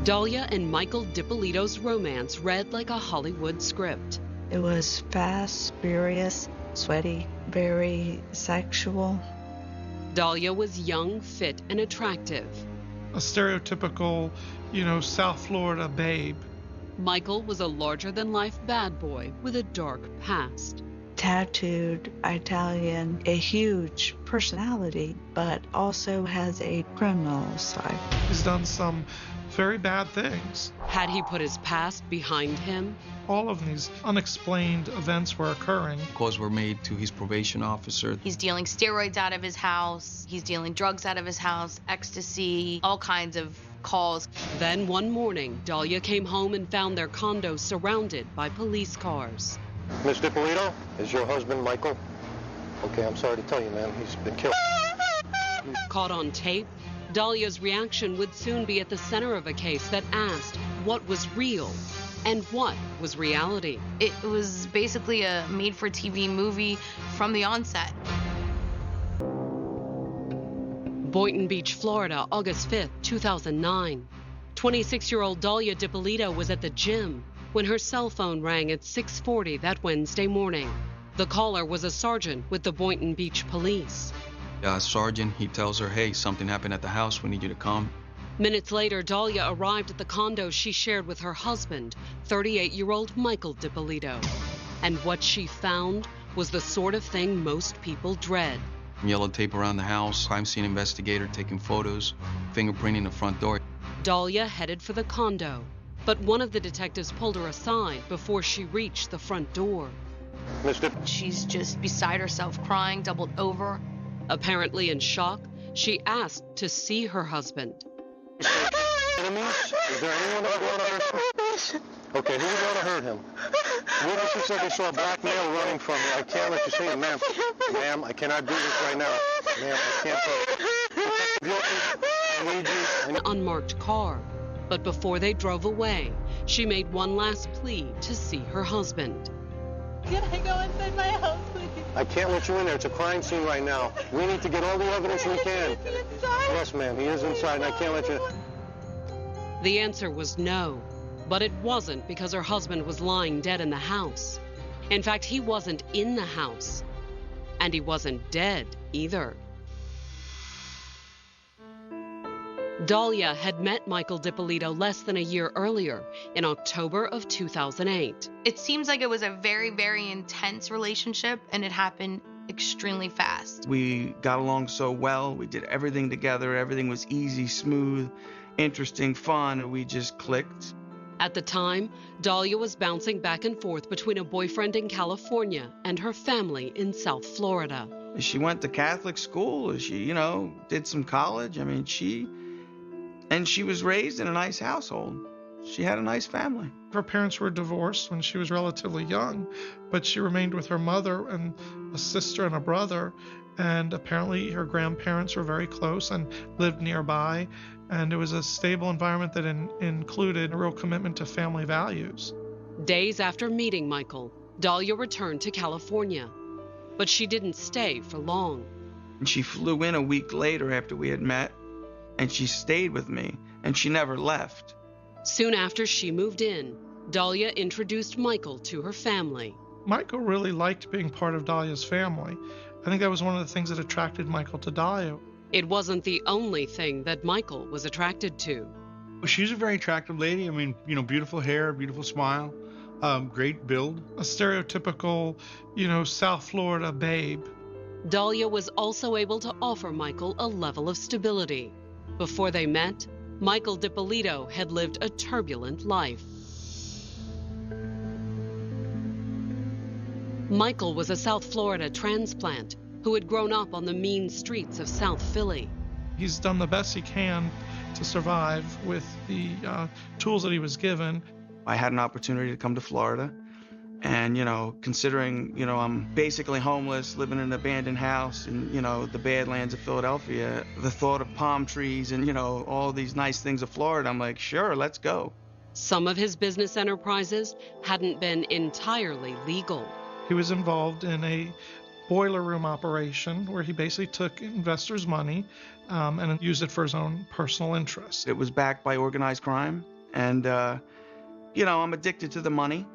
Dallia and Michael Dippolito's romance read like a Hollywood script. It was fast, furious, sweaty, very sexual. Dallia was young, fit, and attractive. A stereotypical, South Florida babe. Michael was a larger-than-life bad boy with a dark past. Tattooed Italian, a huge personality, but also has a criminal side. He's done some very bad things. Had he put his past behind him? All of these unexplained events were occurring. Calls were made to his probation officer. He's dealing steroids out of his house. He's dealing drugs out of his house, ecstasy, all kinds of calls. Then one morning, Dallia came home and found their condo surrounded by police cars. Miss Dippolito, is your husband Michael? Okay, I'm sorry to tell you, ma'am, he's been killed. Caught on tape, Dallia's reaction would soon be at the center of a case that asked what was real and what was reality. It was basically a made-for-TV movie from the onset. Boynton Beach, Florida, August 5th, 2009. 26-year-old Dallia Dippolito was at the gym when her cell phone rang at 6:40 that Wednesday morning. The caller was a sergeant with the Boynton Beach Police. Sergeant, he tells her, hey, something happened at the house, we need you to come. Minutes later, Dallia arrived at the condo she shared with her husband, 38-year-old Michael Dippolito. And what she found was the sort of thing most people dread. Yellow tape around the house, crime scene investigator taking photos, fingerprinting the front door. Dallia headed for the condo, but one of the detectives pulled her aside before she reached the front door. Miss Dip. She's just beside herself, crying, doubled over. Apparently in shock, she asked to see her husband. Enemies? Is there anyone that would want to hurt him? Okay, who would want to hurt him? Witnesses said they saw a black male running from me. I can't let you see him, ma'am. Ma'am, I cannot do this right now. Ma'am, I can't do it. I need you. An unmarked car. But before they drove away, she made one last plea to see her husband. Can I go inside my house, please? I can't let you in there. It's a crime scene right now. We need to get all the evidence we can. Is he inside? Yes, ma'am. He is inside, and I can't let you. The answer was no, but it wasn't because her husband was lying dead in the house. In fact, he wasn't in the house, and he wasn't dead either. Dallia had met Michael Dippolito less than a year earlier, in October of 2008. It seems like it was a very, very intense relationship, and it happened extremely fast. We got along so well. We did everything together. Everything was easy, smooth, interesting, fun. We just clicked. At the time, Dallia was bouncing back and forth between a boyfriend in California and her family in South Florida. She went to Catholic school. She, did some college. I mean, she was raised in a nice household. She had a nice family. Her parents were divorced when she was relatively young, but she remained with her mother and a sister and a brother, and apparently her grandparents were very close and lived nearby, and it was a stable environment that included a real commitment to family values. Days after meeting Michael, Dallia returned to California, but she didn't stay for long. And she flew in a week later after we had met, and she stayed with me, and she never left. Soon after she moved in, Dallia introduced Michael to her family. Michael really liked being part of Dallia's family. I think that was one of the things that attracted Michael to Dallia. It wasn't the only thing that Michael was attracted to. She's a very attractive lady. I mean, beautiful hair, beautiful smile, great build. A stereotypical, South Florida babe. Dallia was also able to offer Michael a level of stability. Before they met, Michael Dippolito had lived a turbulent life. Michael was a South Florida transplant who had grown up on the mean streets of South Philly. He's done the best he can to survive with the tools that he was given. I had an opportunity to come to Florida, and, considering, I'm basically homeless, living in an abandoned house in, the Badlands of Philadelphia, the thought of palm trees and, all these nice things of Florida, I'm like, sure, let's go. Some of his business enterprises hadn't been entirely legal. He was involved in boiler room operation where he basically took investors' money and used it for his own personal interests. It was backed by organized crime, and, I'm addicted to the money.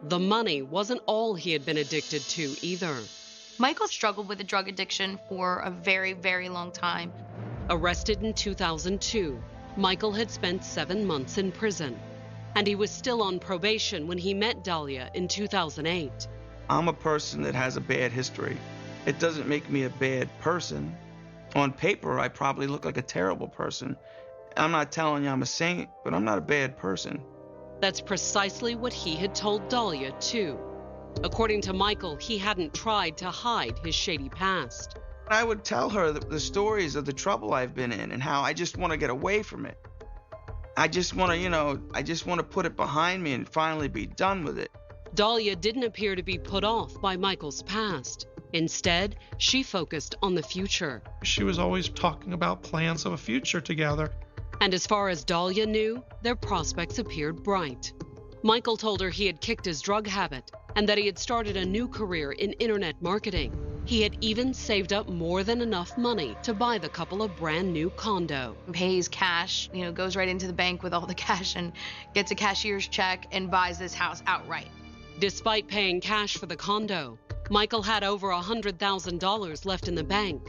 The money wasn't all he had been addicted to either. Michael struggled with a drug addiction for a very, very long time. Arrested in 2002, Michael had spent 7 months in prison, and he was still on probation when he met Dallia in 2008. I'm a person that has a bad history. It doesn't make me a bad person. On paper, I probably look like a terrible person. I'm not telling you I'm a saint, but I'm not a bad person. That's precisely what he had told Dallia, too. According to Michael, he hadn't tried to hide his shady past. I would tell her the stories of the trouble I've been in and how I just want to get away from it. I just want to put it behind me and finally be done with it. Dallia didn't appear to be put off by Michael's past. Instead, she focused on the future. She was always talking about plans of a future together. And as far as Dallia knew, their prospects appeared bright. Michael told her he had kicked his drug habit and that he had started a new career in internet marketing. He had even saved up more than enough money to buy the couple a brand new condo. Pays cash, goes right into the bank with all the cash and gets a cashier's check and buys this house outright. Despite paying cash for the condo, Michael had over $100,000 left in the bank,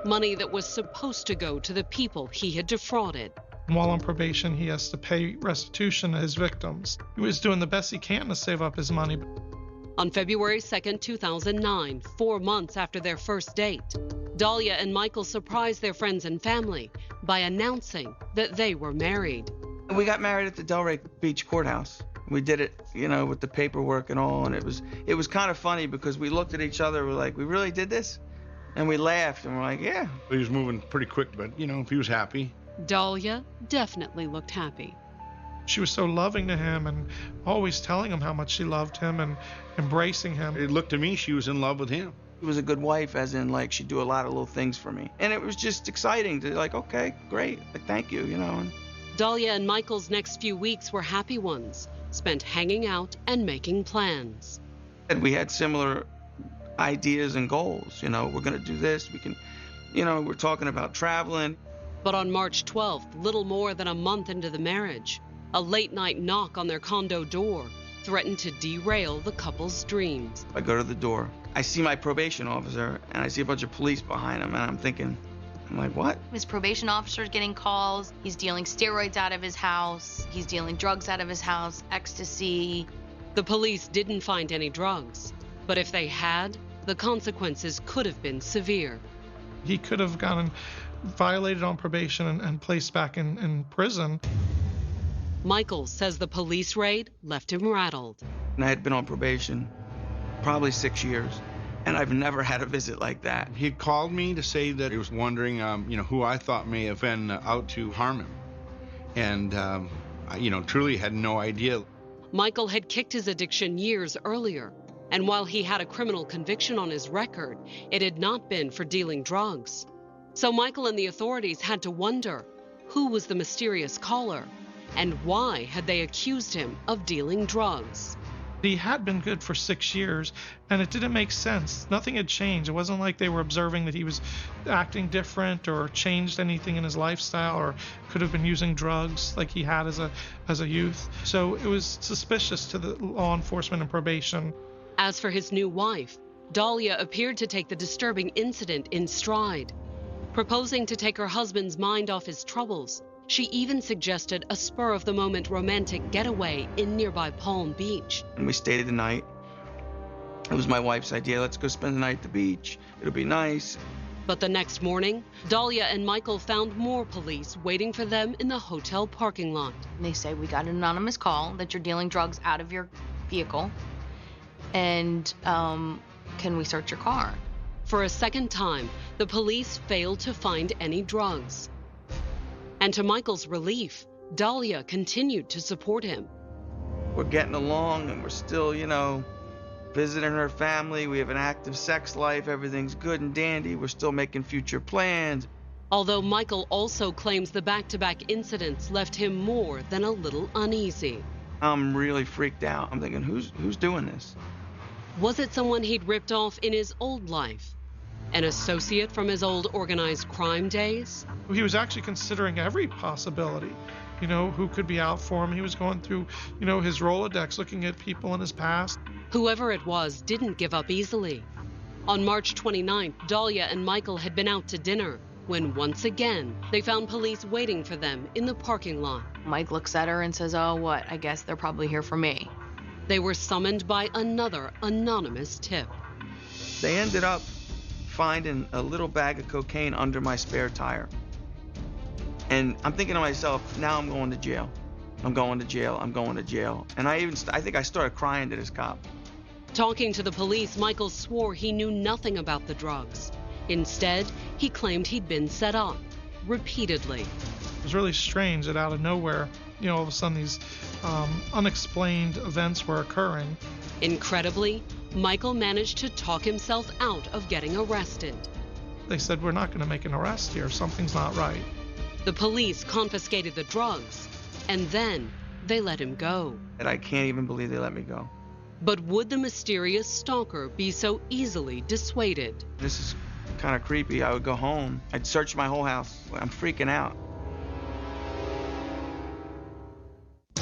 money that was supposed to go to the people he had defrauded. While on probation, he has to pay restitution to his victims. He was doing the best he can to save up his money. On February 2nd, 2009, 4 months after their first date, Dallia and Michael surprised their friends and family by announcing that they were married. We got married at the Delray Beach courthouse. We did it, with the paperwork and all, and it was kind of funny because we looked at each other, we're like, we really did this? And we laughed, and we're like, yeah. He was moving pretty quick, but, if he was happy. Dallia definitely looked happy. She was so loving to him and always telling him how much she loved him and embracing him. It looked to me she was in love with him. She was a good wife, as in, she'd do a lot of little things for me. And it was just exciting to, okay, great, thank you, And Dallia and Michael's next few weeks were happy ones, spent hanging out and making plans. We had similar ideas and goals, we're going to do this, we can, we're talking about traveling. But on March 12th, little more than a month into the marriage, a late-night knock on their condo door threatened to derail the couple's dreams. I go to the door. I see my probation officer, and I see a bunch of police behind him, and I'm like, what? His probation officer's getting calls. He's dealing steroids out of his house. He's dealing drugs out of his house, ecstasy. The police didn't find any drugs, but if they had, the consequences could have been severe. He could have gotten violated on probation and placed back in prison. Michael says the police raid left him rattled. And I had been on probation probably 6 years, and I've never had a visit like that. He called me to say that he was wondering, who I thought may have been out to harm him. And, truly had no idea. Michael had kicked his addiction years earlier, and while he had a criminal conviction on his record, it had not been for dealing drugs. So Michael and the authorities had to wonder who was the mysterious caller and why had they accused him of dealing drugs. He had been good for 6 years, and it didn't make sense. Nothing had changed. It wasn't like they were observing that he was acting different or changed anything in his lifestyle or could have been using drugs like he had as a youth. So it was suspicious to the law enforcement and probation. As for his new wife, Dallia appeared to take the disturbing incident in stride. Proposing to take her husband's mind off his troubles, she even suggested a spur-of-the-moment romantic getaway in nearby Palm Beach. And we stayed the night. It was my wife's idea. Let's go spend the night at the beach. It'll be nice. But the next morning, Dallia and Michael found more police waiting for them in the hotel parking lot. They say, we got an anonymous call that you're dealing drugs out of your vehicle. And can we search your car? For a second time, the police failed to find any drugs. And to Michael's relief, Dallia continued to support him. We're getting along and we're still, visiting her family. We have an active sex life. Everything's good and dandy. We're still making future plans. Although Michael also claims the back-to-back incidents left him more than a little uneasy. I'm really freaked out. I'm thinking, who's doing this? Was it someone he'd ripped off in his old life? An associate from his old organized crime days? He was actually considering every possibility, who could be out for him. He was going through, his Rolodex, looking at people in his past. Whoever it was didn't give up easily. On March 29th, Dallia and Michael had been out to dinner when once again they found police waiting for them in the parking lot. Mike looks at her and says, "Oh, what? I guess they're probably here for me." They were summoned by another anonymous tip. They ended up finding a little bag of cocaine under my spare tire. And I'm thinking to myself, now I'm going to jail. I'm going to jail. I'm going to jail. And I think I started crying to this cop. Talking to the police, Michael swore he knew nothing about the drugs. Instead, he claimed he'd been set up repeatedly. It was really strange that out of nowhere, all of a sudden these unexplained events were occurring. Incredibly, Michael managed to talk himself out of getting arrested. They said, "We're not going to make an arrest here. Something's not right." The police confiscated the drugs, and then they let him go. And I can't even believe they let me go. But would the mysterious stalker be so easily dissuaded? This is kind of creepy. I would go home. I'd search my whole house. I'm freaking out.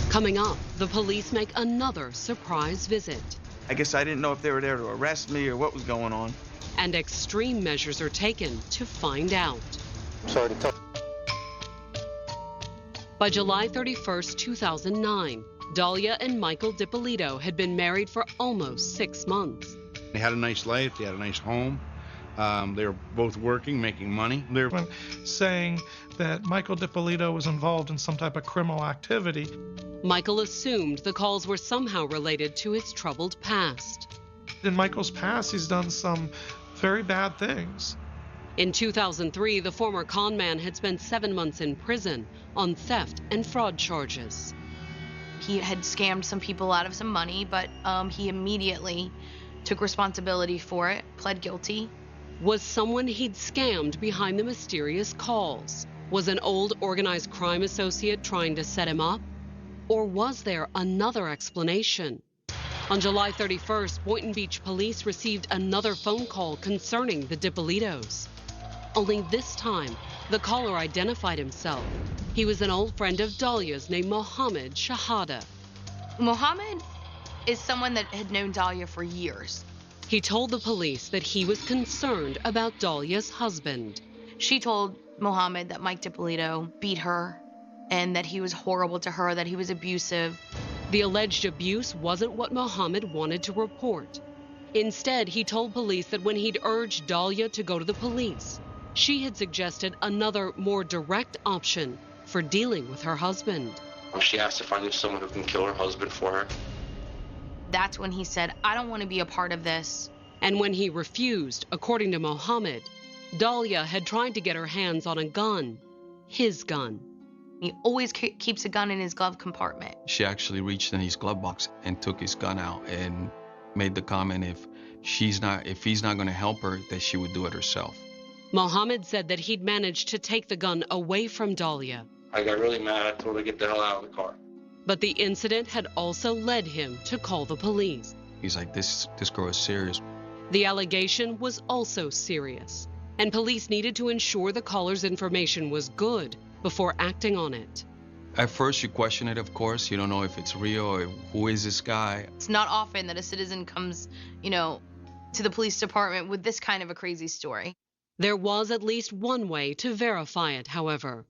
Coming up, the police make another surprise visit. I guess I didn't know if they were there to arrest me or what was going on. And extreme measures are taken to find out. Sorry to tell. By July 31st, 2009, Dallia and Michael Dippolito had been married for almost 6 months. They had a nice life. They had a nice home. They were both working, making money. They were saying that Michael Dippolito was involved in some type of criminal activity. Michael assumed the calls were somehow related to his troubled past. In Michael's past, he's done some very bad things. In 2003, the former con man had spent 7 months in prison on theft and fraud charges. He had scammed some people out of some money, but he immediately took responsibility for it, pled guilty. Was someone he'd scammed behind the mysterious calls? Was an old organized crime associate trying to set him up? Or was there another explanation? On July 31st, Boynton Beach police received another phone call concerning the Dippolitos. Only this time, the caller identified himself. He was an old friend of Dallia's named Mohammed Shahada. Mohammed is someone that had known Dallia for years. He told the police that he was concerned about Dallia's husband. She told Mohammed that Mike Dippolito beat her and that he was horrible to her, that he was abusive. The alleged abuse wasn't what Mohammed wanted to report. Instead, he told police that when he'd urged Dallia to go to the police, she had suggested another, more direct option for dealing with her husband. She asked if I knew someone who can kill her husband for her. That's when he said, "I don't want to be a part of this." And when he refused, according to Mohammed, Dallia had tried to get her hands on a gun, his gun. He always keeps a gun in his glove compartment. She actually reached in his glove box and took his gun out and made the comment if he's not going to help her, that she would do it herself. Mohammed said that he'd managed to take the gun away from Dallia. I got really mad. I told her to get the hell out of the car. But the incident had also led him to call the police. He's like, this girl is serious. The allegation was also serious, and police needed to ensure the caller's information was good before acting on it. At first you question it, of course. You don't know if it's real or who is this guy. It's not often that a citizen comes, to the police department with this kind of a crazy story. There was at least one way to verify it, however.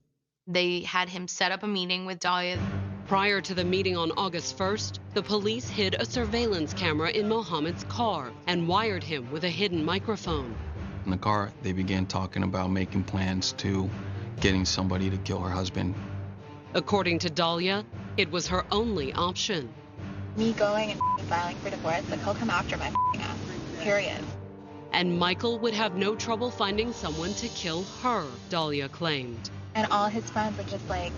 They had him set up a meeting with Dallia. Prior to the meeting on August 1st, the police hid a surveillance camera in Mohammed's car and wired him with a hidden microphone. In the car, they began talking about making plans to getting somebody to kill her husband. According to Dallia, it was her only option. Me going and filing for divorce, like he'll come after my ass, period. And Michael would have no trouble finding someone to kill her, Dallia claimed. And all his friends are just like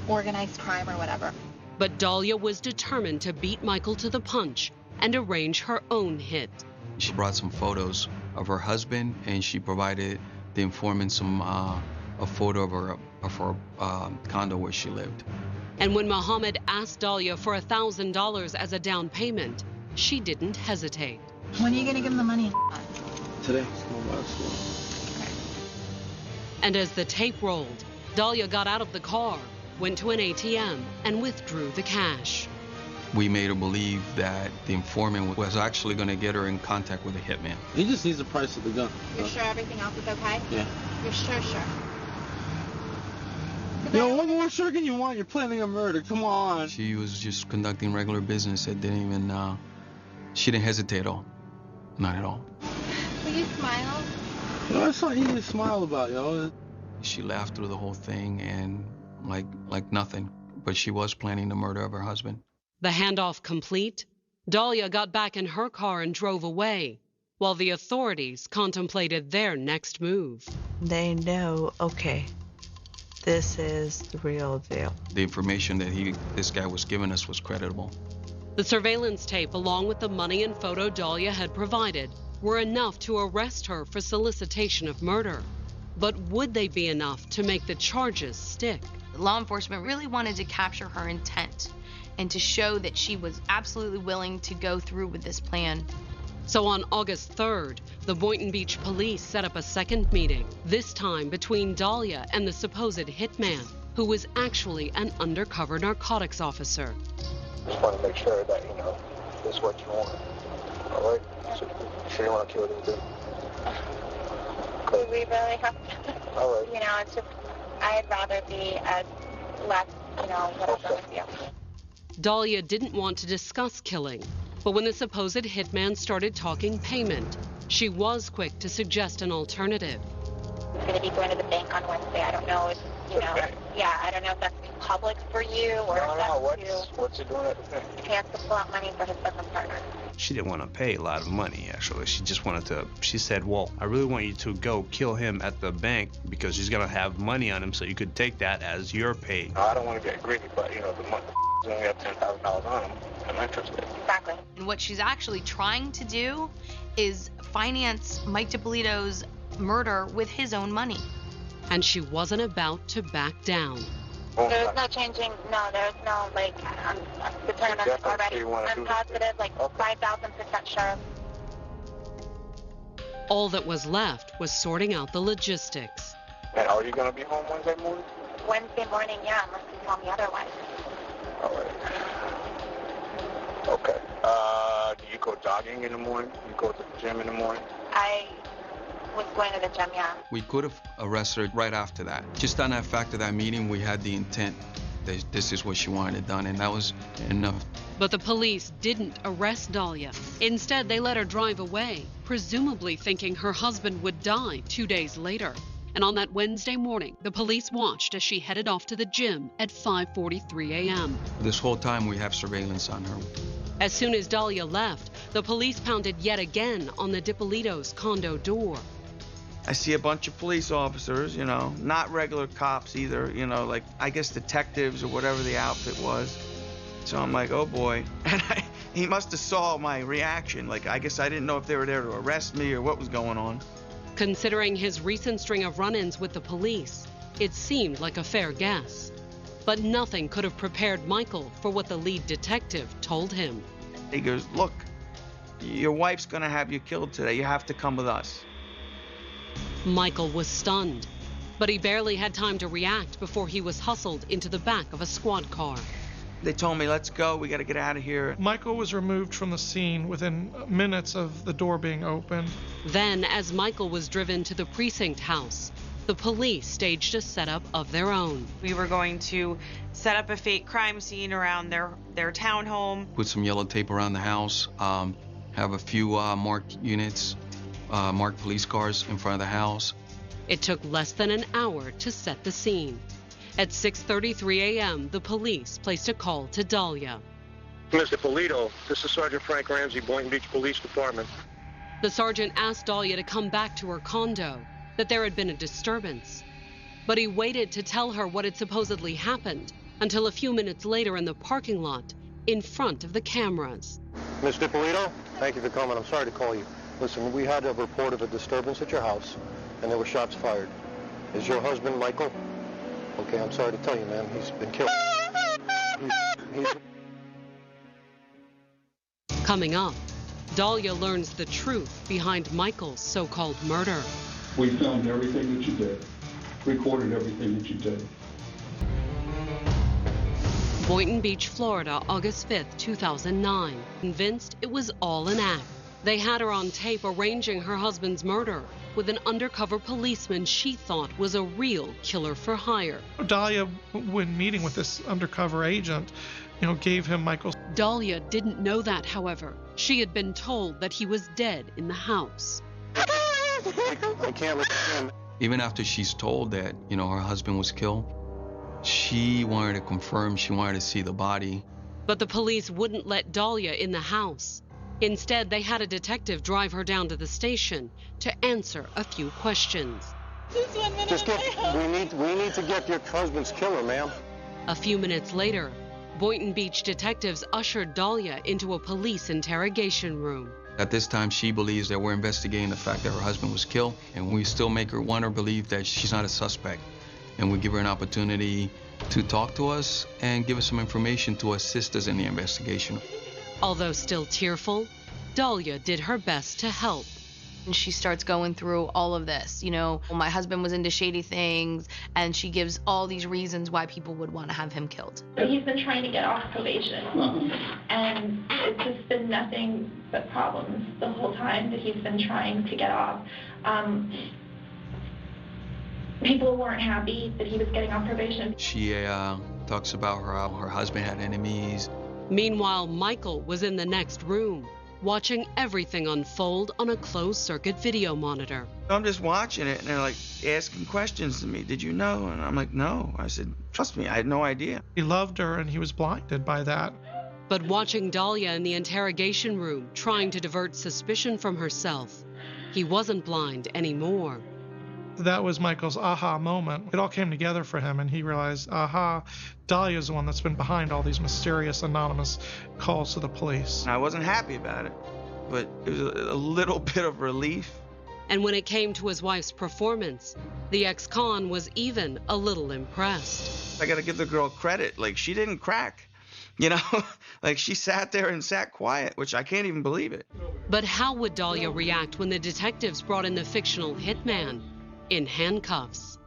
organized crime or whatever. But Dallia was determined to beat Michael to the punch and arrange her own hit. She brought some photos of her husband, and she provided the informant a photo of her condo where she lived. And when Mohammed asked Dallia for $1,000 as a down payment, she didn't hesitate. When are you going to give him the money? Today. And as the tape rolled, Dallia got out of the car, went to an ATM, and withdrew the cash. We made her believe that the informant was actually going to get her in contact with a hitman. He just needs the price of the gun. You're sure everything else is okay? Yeah. You're sure? Yo, what more sure can you want? You're planning a murder. Come on. She was just conducting regular business. It didn't even, she didn't hesitate at all. Not at all. Will you smile? Yo, that's something easy to smile about, yo. She laughed through the whole thing and like nothing. But she was planning the murder of her husband. The handoff complete, Dallia got back in her car and drove away, while the authorities contemplated their next move. They know, okay, this is the real deal. The information that this guy was giving us was credible. The surveillance tape, along with the money and photo Dallia had provided, were enough to arrest her for solicitation of murder. But would they be enough to make the charges stick? Law enforcement really wanted to capture her intent and to show that she was absolutely willing to go through with this plan. So on August 3rd, the Boynton Beach police set up a second meeting, this time between Dallia and the supposed hitman, who was actually an undercover narcotics officer. Just want to make sure that, this is what you want. All right? So, you sure you want to kill this dude? Do we really have to? All right. It's just, I'd rather be as less, whatever with you. Dallia didn't want to discuss killing, but when the supposed hitman started talking payment, she was quick to suggest an alternative. I'm going to be going to the bank on Wednesday. I don't know if, I don't know if that's public for you or if that's what's he doing at the bank? He has to pull out money for his business partner. She didn't want to pay a lot of money, actually. She just wanted to, she said, well, I really want you to go kill him at the bank because he's going to have money on him so you could take that as your pay. I don't want to get greedy, but, the money only have $10,000 on him. I'm interested. Exactly. And what she's actually trying to do is finance Mike Dippolito's murder with his own money. And she wasn't about to back down. There's no changing, there's no, I'm determined already. I'm positive, 5,000% sure. All that was left was sorting out the logistics. And are you going to be home Wednesday morning? Wednesday morning, yeah, unless you tell me otherwise. All right. Okay. Do you go jogging in the morning? You go to the gym in the morning? I was going to the gym, yeah. We could have arrested her right after that. Just on that fact of that meeting, we had the intent that this is what she wanted done, and that was enough. But the police didn't arrest Dallia. Instead, they let her drive away, presumably thinking her husband would die 2 days later. And on that Wednesday morning, the police watched as she headed off to the gym at 5:43 a.m. This whole time, we have surveillance on her. As soon as Dallia left, the police pounded yet again on the Dippolito's condo door. I see a bunch of police officers, not regular cops either, I guess detectives or whatever the outfit was. So I'm like, oh boy. And he must have saw my reaction. I guess I didn't know if they were there to arrest me or what was going on. Considering his recent string of run-ins with the police, it seemed like a fair guess. But nothing could have prepared Michael for what the lead detective told him. He goes, look, your wife's gonna have you killed today. You have to come with us. Michael was stunned, but he barely had time to react before he was hustled into the back of a squad car. They told me, let's go, we gotta get out of here. Michael was removed from the scene within minutes of the door being opened. Then, as Michael was driven to the precinct house, the police staged a setup of their own. We were going to set up a fake crime scene around their townhome. Put some yellow tape around the house, have a few marked units, marked police cars in front of the house. It took less than an hour to set the scene. At 6:33 a.m., the police placed a call to Dallia. Mr. Dippolito, this is Sergeant Frank Ramsey, Boynton Beach Police Department. The sergeant asked Dallia to come back to her condo, that there had been a disturbance. But he waited to tell her what had supposedly happened until a few minutes later in the parking lot, in front of the cameras. Mr. Dippolito, thank you for coming. I'm sorry to call you. Listen, we had a report of a disturbance at your house, and there were shots fired. Is your husband Michael? Okay, I'm sorry to tell you, man. He's been killed. He's... Coming up, Dallia learns the truth behind Michael's so-called murder. We filmed everything that you did, recorded everything that you did. Boynton Beach, Florida, August 5th, 2009. Convinced it was all an act. They had her on tape arranging her husband's murder with an undercover policeman she thought was a real killer for hire. Dallia, when meeting with this undercover agent, gave him Michael's. Dallia didn't know that, however. She had been told that he was dead in the house. I can't let him. Even after she's told that, her husband was killed, she wanted to confirm, she wanted to see the body. But the police wouldn't let Dallia in the house. Instead, they had a detective drive her down to the station to answer a few questions. We need to get your husband's killer, ma'am. A few minutes later, Boynton Beach detectives ushered Dallia into a police interrogation room. At this time, she believes that we're investigating the fact that her husband was killed, and we still make her want her believe that she's not a suspect. And we give her an opportunity to talk to us and give us some information to assist us in the investigation. Although still tearful, Dallia did her best to help. And she starts going through all of this. My husband was into shady things, and she gives all these reasons why people would want to have him killed. He's been trying to get off probation, and it's just been nothing but problems the whole time that he's been trying to get off. People weren't happy that he was getting off probation. She talks about how her husband had enemies. Meanwhile, Michael was in the next room, watching everything unfold on a closed-circuit video monitor. I'm just watching it, and they're like asking questions to me. Did you know? And I'm like, no. I said, trust me, I had no idea. He loved her, and he was blinded by that. But watching Dallia in the interrogation room, trying to divert suspicion from herself, he wasn't blind anymore. That was Michael's aha moment. It all came together for him, and he realized, aha, Dallia's the one that's been behind all these mysterious anonymous calls to the police. And I wasn't happy about it, but it was a little bit of relief. And when it came to his wife's performance, the ex-con was even a little impressed. I gotta give the girl credit. She didn't crack. She sat there and sat quiet, which I can't even believe it. But how would Dallia react when the detectives brought in the fictional hitman in handcuffs?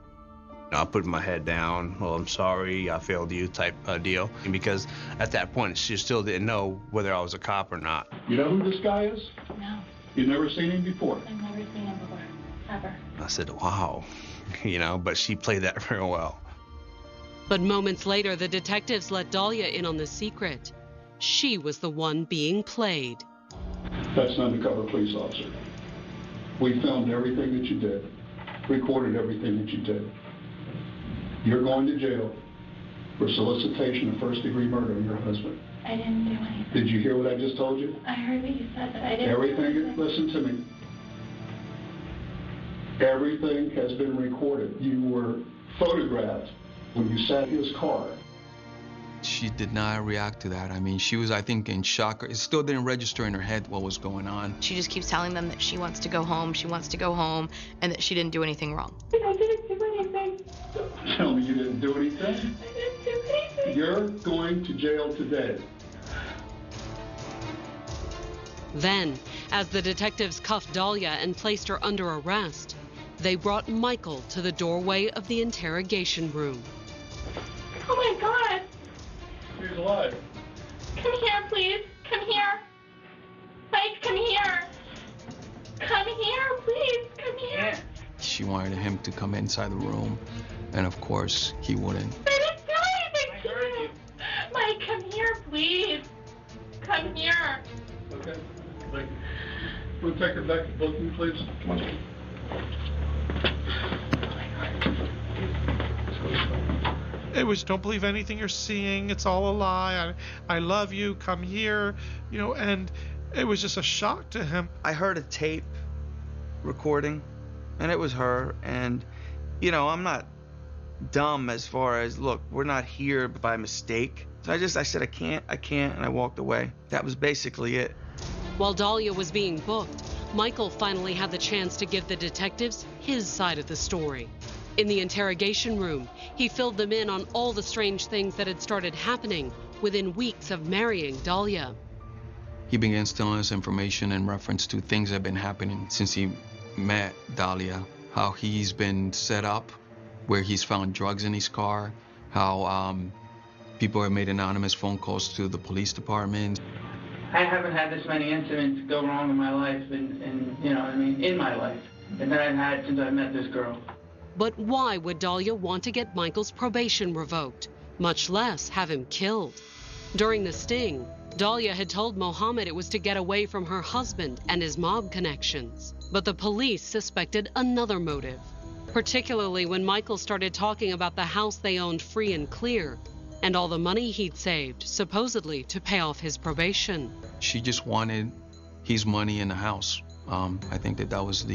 I put my head down. Well, I'm sorry, I failed you type deal. Because at that point, she still didn't know whether I was a cop or not. You know who this guy is? No. You've never seen him before? I've never seen him before, ever. I said, wow, but she played that very well. But moments later, the detectives let Dallia in on the secret. She was the one being played. That's an undercover police officer. We filmed everything that you did, recorded everything that you did. You're going to jail for solicitation of first-degree murder of your husband. I didn't do anything. Did you hear what I just told you? I heard what you said, but I didn't Everything, listen to me. Everything has been recorded. You were photographed when you sat in his car. She did not react to that. She was, I think, in shock. It still didn't register in her head what was going on. She just keeps telling them that she wants to go home, and that she didn't do anything wrong. I didn't do anything. Tell me you didn't do anything? I didn't do anything. You're going to jail today. Then, as the detectives cuffed Dallia and placed her under arrest, they brought Michael to the doorway of the interrogation room. Oh my God. He's alive. Come here, please. Come here. Mike, come here. Come here, please. Come here. She wanted him to come inside the room, and of course, he wouldn't. I didn't do anything to you. Mike, come here, please. Come here. Okay. Thank you. We'll take her back to booking, please. Come on. It was, don't believe anything you're seeing. It's all a lie. I love you. Come here. And it was just a shock to him. I heard a tape recording, and it was her. And, I'm not dumb as far as, look, we're not here by mistake. So I said, I can't, and I walked away. That was basically it. While Dallia was being booked, Michael finally had the chance to give the detectives his side of the story. In the interrogation room, he filled them in on all the strange things that had started happening within weeks of marrying Dallia. He begins telling us information in reference to things that have been happening since he met Dallia, how he's been set up, where he's found drugs in his car, how people have made anonymous phone calls to the police department. I haven't had this many incidents go wrong in my life, and you know what I mean, in my life, and that I've had since I met this girl. But why would Dallia want to get Michael's probation revoked, much less have him killed? During the sting, Dallia had told Mohammed it was to get away from her husband and his mob connections. But the police suspected another motive, particularly when Michael started talking about the house they owned free and clear and all the money he'd saved, supposedly to pay off his probation. She just wanted his money in the house. I think that was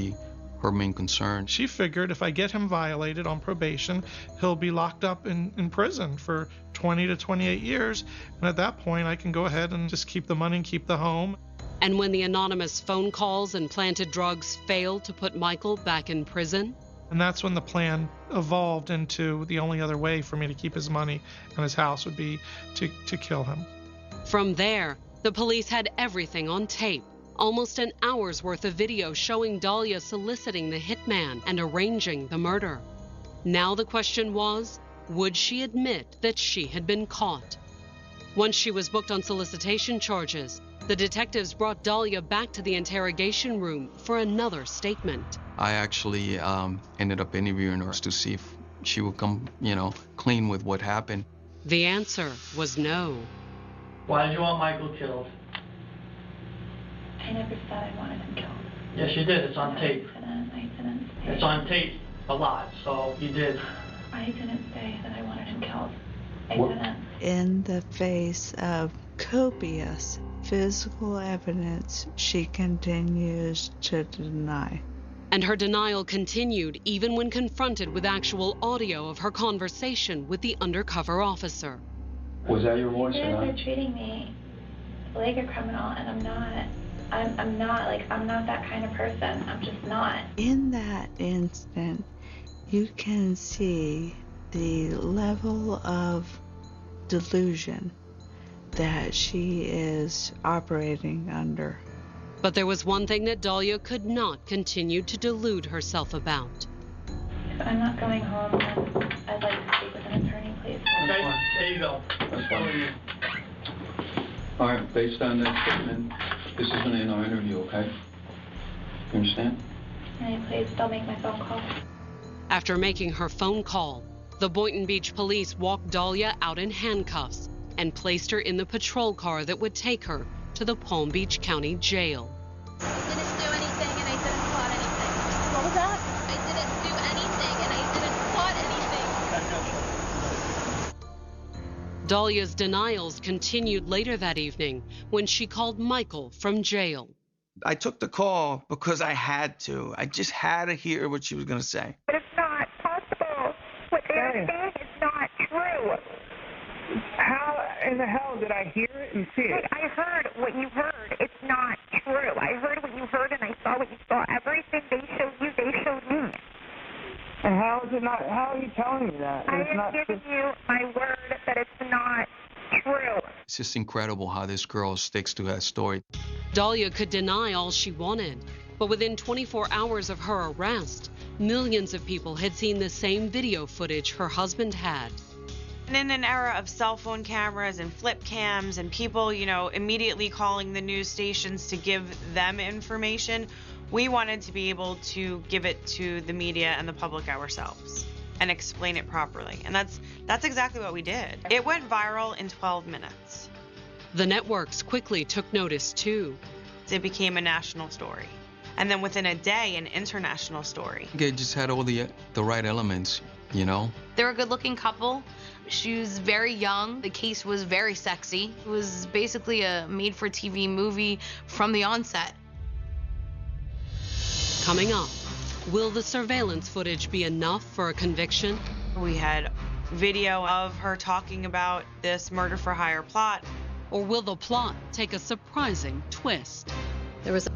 her main concern. She figured if I get him violated on probation, he'll be locked up in prison for 20 to 28 years. And at that point, I can go ahead and just keep the money and keep the home. And when the anonymous phone calls and planted drugs failed to put Michael back in prison? And that's when the plan evolved into the only other way for me to keep his money and his house would be to kill him. From there, the police had everything on tape. Almost an hour's worth of video showing Dallia soliciting the hitman and arranging the murder. Now the question was, would she admit that she had been caught? Once she was booked on solicitation charges, the detectives brought Dallia back to the interrogation room for another statement. I actually ended up interviewing her to see if she would come, clean with what happened. The answer was no. Why did you want Michael killed? I never said I wanted him killed. Yes, you did. It's on tape. I didn't say. It's on tape a lot, so you did. I didn't say that I wanted him killed. I didn't. In the face of copious physical evidence, she continues to deny. And her denial continued even when confronted with actual audio of her conversation with the undercover officer. Was that your voice? You guys are treating me like a criminal, and I'm not. I'm not that kind of person. I'm just not. In that instant, you can see the level of delusion that she is operating under. But there was one thing that Dallia could not continue to delude herself about. If I'm not going home, then I'd like to speak with an attorney, please. Okay, there you go. That's fine. All right, based on that statement, this is going to end our interview, okay? You understand? Can I please still make my phone call? After making her phone call, the Boynton Beach police walked Dallia out in handcuffs and placed her in the patrol car that would take her to the Palm Beach County Jail. I didn't do anything and I didn't plot anything. What was that? I didn't do anything and I didn't plot anything. Dallia's denials continued later that evening when she called Michael from jail. I took the call because I had to. I just had to hear what she was going to say. But it's not possible. What they're saying is not true. How in the hell did I hear it and see it? I heard what you heard. It's not true. I heard what you heard and I saw what you saw. Everything they showed you, they showed me. And how is it not? How are you telling me that? I am giving you my word that it's not true. It's just incredible how this girl sticks to that story. Dallia could deny all she wanted, but within 24 hours of her arrest, millions of people had seen the same video footage her husband had. And in an era of cell phone cameras and flip cams and people, immediately calling the news stations to give them information, we wanted to be able to give it to the media and the public ourselves and explain it properly. And that's exactly what we did. It went viral in 12 minutes. The networks quickly took notice too. It became a national story. And then within a day, an international story. It just had all the right elements, They're a good-looking couple. She was very young. The case was very sexy. It was basically a made-for-TV movie from the onset. Coming up, will the surveillance footage be enough for a conviction? We had video of her talking about this murder-for-hire plot. Or will the plot take a surprising twist? There was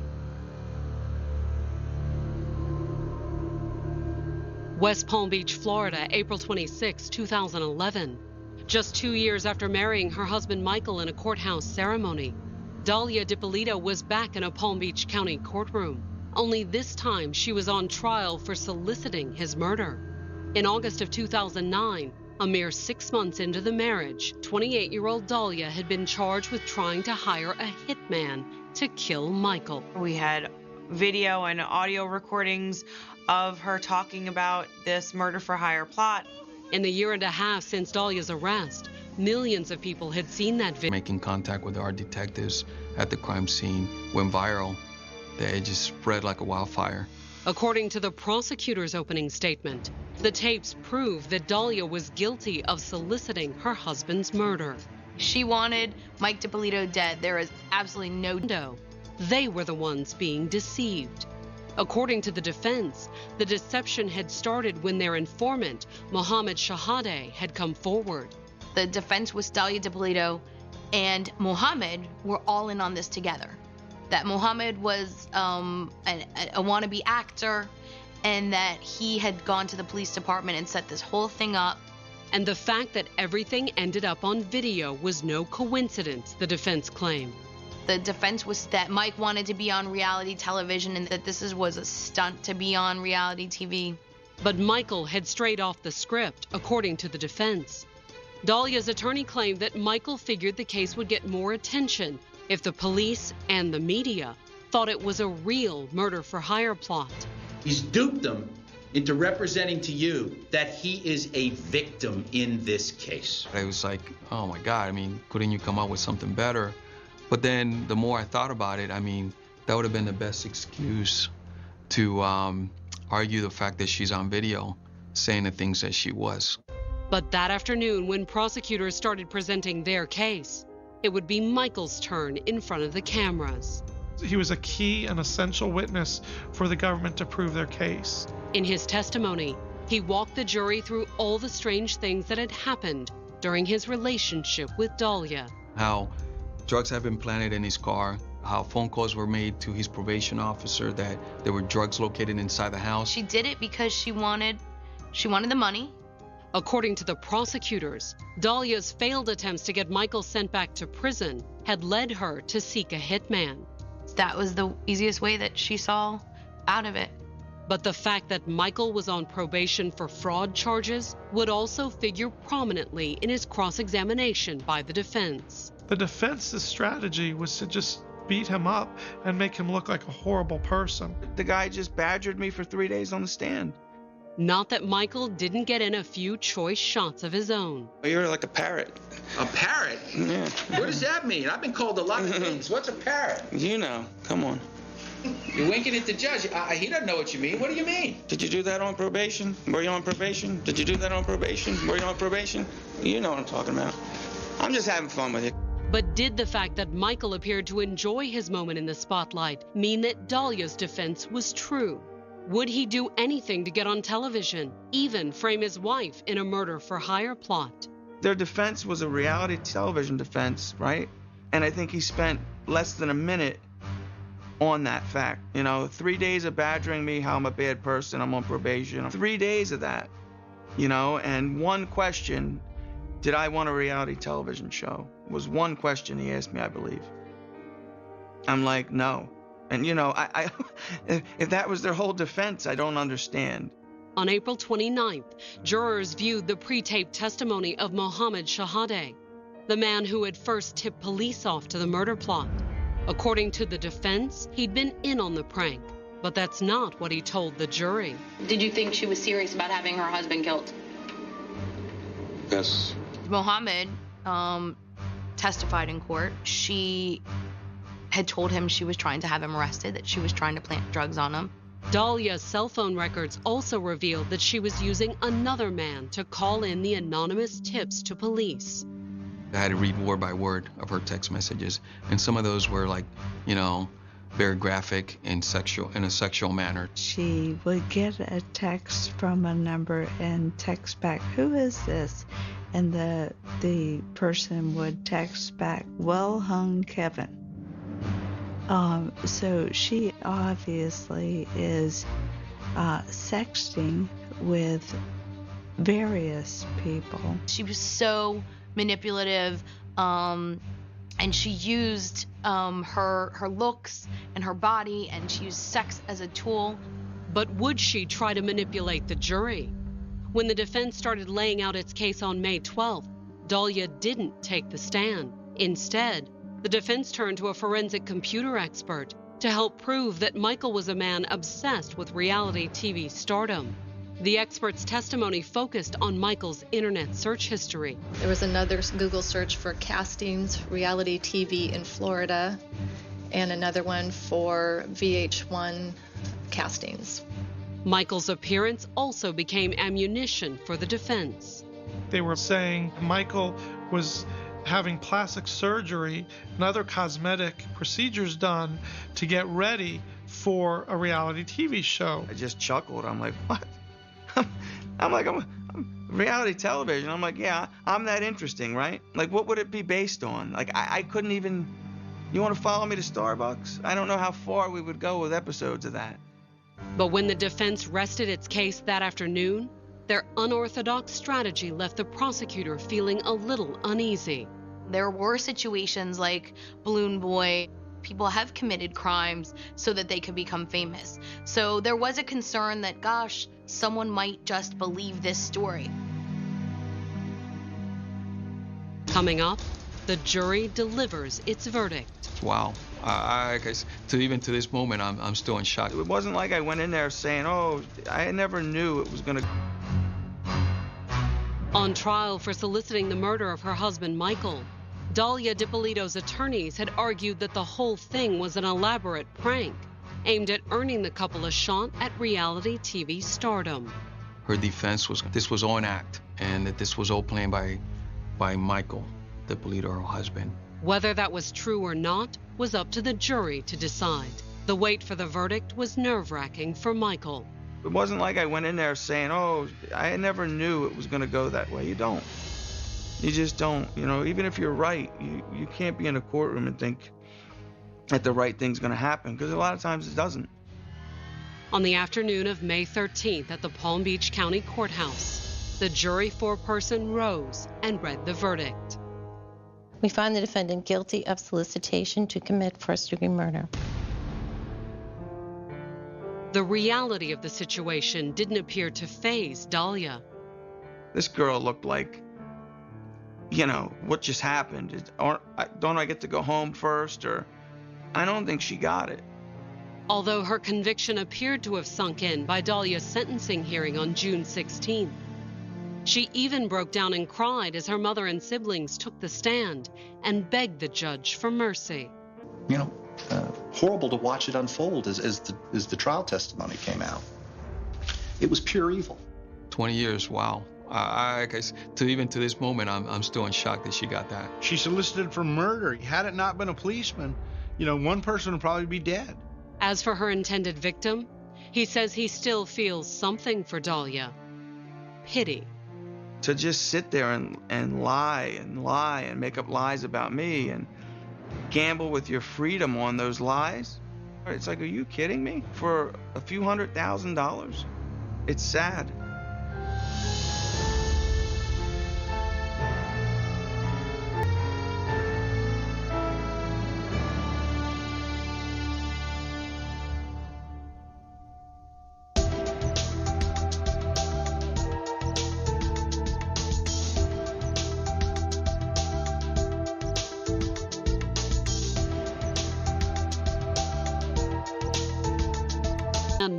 West Palm Beach, Florida, April 26, 2011. Just 2 years after marrying her husband Michael in a courthouse ceremony, Dallia Dippolito was back in a Palm Beach County courtroom, only this time she was on trial for soliciting his murder. In August of 2009, a mere 6 months into the marriage, 28-year-old Dallia had been charged with trying to hire a hitman to kill Michael. We had video and audio recordings of her talking about this murder for hire plot. In the year and a half since Dallia's arrest, millions of people had seen that video. Making contact with our detectives at the crime scene went viral. It just spread like a wildfire. According to the prosecutor's opening statement, the tapes prove that Dallia was guilty of soliciting her husband's murder. She wanted Mike Dippolito dead. There is absolutely no. They were the ones being deceived. According to the defense, the deception had started when their informant, Mohammed Shahade, had come forward. The defense was Dallia Dippolito and Mohammed were all in on this together. That Mohammed was a wannabe actor, and that he had gone to the police department and set this whole thing up. And the fact that everything ended up on video was no coincidence, the defense claimed. The defense was that Mike wanted to be on reality television and that this was a stunt to be on reality TV. But Michael had strayed off the script, according to the defense. Dallia's attorney claimed that Michael figured the case would get more attention if the police and the media thought it was a real murder-for-hire plot. He's duped them into representing to you that he is a victim in this case. I was like, oh my God, I mean, couldn't you come up with something better? But then the more I thought about it, I mean, that would have been the best excuse to argue the fact that she's on video saying the things that she was. But that afternoon, when prosecutors started presenting their case, it would be Michael's turn in front of the cameras. He was a key and essential witness for the government to prove their case. In his testimony, he walked the jury through all the strange things that had happened during his relationship with Dallia. How drugs had been planted in his car, how phone calls were made to his probation officer that there were drugs located inside the house. She did it because she wanted the money. According to the prosecutors, Dallia's failed attempts to get Michael sent back to prison had led her to seek a hitman. That was the easiest way that she saw out of it. But the fact that Michael was on probation for fraud charges would also figure prominently in his cross-examination by the defense. The defense's strategy was to just beat him up and make him look like a horrible person. The guy just badgered me for 3 days on the stand. Not that Michael didn't get in a few choice shots of his own. You're like a parrot. A parrot? Yeah. What does that mean? I've been called a lot of things. What's a parrot? You know. Come on. You're winking at the judge. He doesn't know what you mean. What do you mean? Did you do that on probation? Were you on probation? Did you do that on probation? Were you on probation? You know what I'm talking about. I'm just having fun with you. But did the fact that Michael appeared to enjoy his moment in the spotlight mean that Dallia's defense was true? Would he do anything to get on television, even frame his wife in a murder-for-hire plot? Their defense was a reality television defense, right? And I think he spent less than a minute on that fact. 3 days of badgering me, how I'm a bad person, I'm on probation. 3 days of that, and one question, did I want a reality television show? Was one question he asked me, I believe. I'm like, no. And I if that was their whole defense, I don't understand. On April 29th, jurors viewed the pre-taped testimony of Mohammed Shahade, the man who had first tipped police off to the murder plot. According to the defense, he'd been in on the prank, but that's not what he told the jury. Did you think she was serious about having her husband killed? Yes. Mohammed testified in court. She had told him she was trying to have him arrested, that she was trying to plant drugs on him. Dallia's cell phone records also revealed that she was using another man to call in the anonymous tips to police. I had to read word by word of her text messages, and some of those were like, very graphic and in a sexual manner. She would get a text from a number and text back, "Who is this?" And the person would text back, "Well hung, Kevin." So she obviously is sexting with various people. She was so manipulative. And she used her looks and her body, and she used sex as a tool. But would she try to manipulate the jury? When the defense started laying out its case on May 12th, Dallia didn't take the stand. Instead, the defense turned to a forensic computer expert to help prove that Michael was a man obsessed with reality TV stardom. The expert's testimony focused on Michael's internet search history. There was another Google search for castings, reality TV in Florida, and another one for VH1 castings. Michael's appearance also became ammunition for the defense. They were saying Michael was having plastic surgery and other cosmetic procedures done to get ready for a reality TV show. I just chuckled. I'm like, what? I'm reality television. I'm like, yeah, I'm that interesting, right? Like, what would it be based on? Like, I couldn't even, you want to follow me to Starbucks? I don't know how far we would go with episodes of that. But when the defense rested its case that afternoon, their unorthodox strategy left the prosecutor feeling a little uneasy. There were situations like Balloon Boy. People have committed crimes so that they could become famous. So there was a concern that, gosh, someone might just believe this story. Coming up, the jury delivers its verdict. Wow. I guess even to this moment, I'm still in shock. It wasn't like I went in there saying, oh, I never knew it was going to... On trial for soliciting the murder of her husband, Michael, Dallia Dippolito's attorneys had argued that the whole thing was an elaborate prank aimed at earning the couple a shot at reality TV stardom. Her defense was this was all an act, and that this was all planned by Michael Dippolito, her husband. Whether that was true or not was up to the jury to decide. The wait for the verdict was nerve-wracking for Michael. It wasn't like I went in there saying, oh, I never knew it was going to go that way. You don't. You just don't. You know, even if you're right, you can't be in a courtroom and think that the right thing's going to happen, because a lot of times it doesn't. On the afternoon of May 13th at the Palm Beach County Courthouse, the jury foreperson rose and read the verdict. We find the defendant guilty of solicitation to commit first-degree murder. The reality of the situation didn't appear to faze Dallia. This girl looked like, you know, what just happened? Don't I get to go home first? Or I don't think she got it. Although her conviction appeared to have sunk in by Dallia's sentencing hearing on June 16th. She even broke down and cried as her mother and siblings took the stand and begged the judge for mercy. You know, horrible to watch it unfold as the trial testimony came out. It was pure evil. 20 years, wow. I guess even to this moment, I'm still in shock that she got that. She solicited for murder. Had it not been a policeman, you know, one person would probably be dead. As for her intended victim, he says he still feels something for Dallia. Pity. To just sit there and lie and make up lies about me and gamble with your freedom on those lies. It's like, are you kidding me? For a few $100,000? It's sad.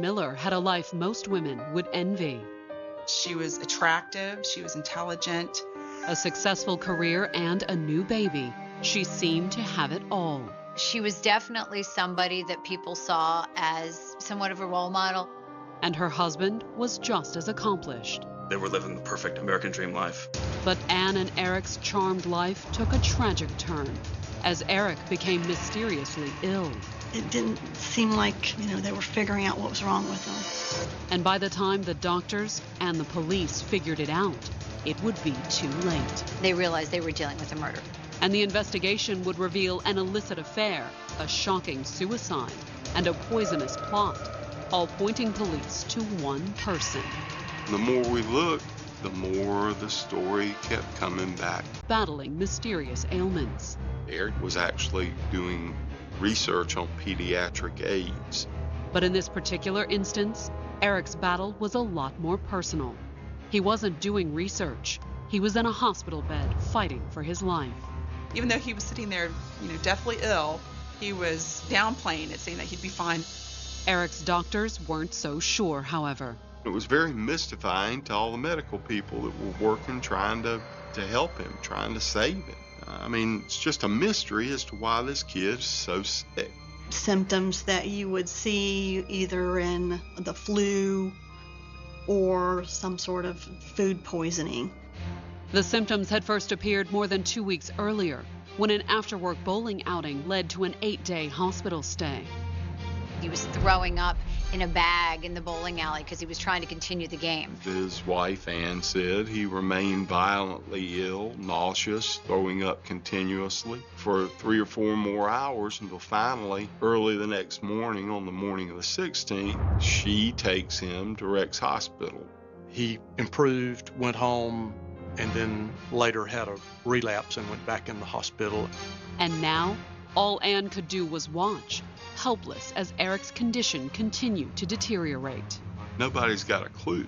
Miller had a life most women would envy. She was attractive, she was intelligent. A successful career and a new baby. She seemed to have it all. She was definitely somebody that people saw as somewhat of a role model. And her husband was just as accomplished. They were living the perfect American dream life. But Anne and Eric's charmed life took a tragic turn as Eric became mysteriously ill. It didn't seem like, they were figuring out what was wrong with him. And by the time the doctors and the police figured it out, it would be too late. They realized they were dealing with a murder. And the investigation would reveal an illicit affair, a shocking suicide, and a poisonous plot, all pointing police to one person. The more we looked, the more the story kept coming back. Battling mysterious ailments. Eric was actually doing research on pediatric AIDS. But in this particular instance, Eric's battle was a lot more personal. He wasn't doing research. He was in a hospital bed fighting for his life. Even though he was sitting there, deathly ill, he was downplaying it, saying that he'd be fine. Eric's doctors weren't so sure, however. It was very mystifying to all the medical people that were working, trying to help him, trying to save him. I mean, it's just a mystery as to why this kid's so sick. Symptoms that you would see either in the flu or some sort of food poisoning. The symptoms had first appeared more than 2 weeks earlier, when an after-work bowling outing led to an 8-day hospital stay. He was throwing up in a bag in the bowling alley because he was trying to continue the game. His wife, Ann, said he remained violently ill, nauseous, throwing up continuously for 3 or 4 more hours until finally, early the next morning, on the morning of the 16th, she takes him to Rex Hospital. He improved, went home, and then later had a relapse and went back in the hospital. And now, all Ann could do was watch, helpless as Eric's condition continued to deteriorate. Nobody's got a clue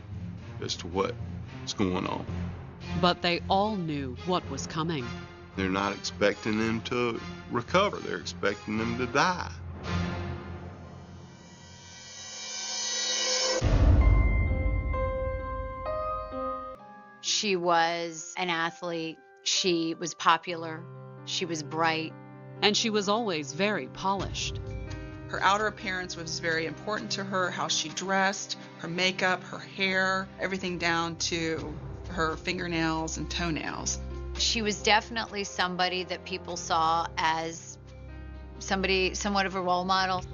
as to what's going on. But they all knew what was coming. They're not expecting him to recover. They're expecting him to die. She was an athlete. She was popular. She was bright. And she was always very polished. Her outer appearance was very important to her, how she dressed, her makeup, her hair, everything down to her fingernails and toenails. She was definitely somebody that people saw as somewhat of a role model.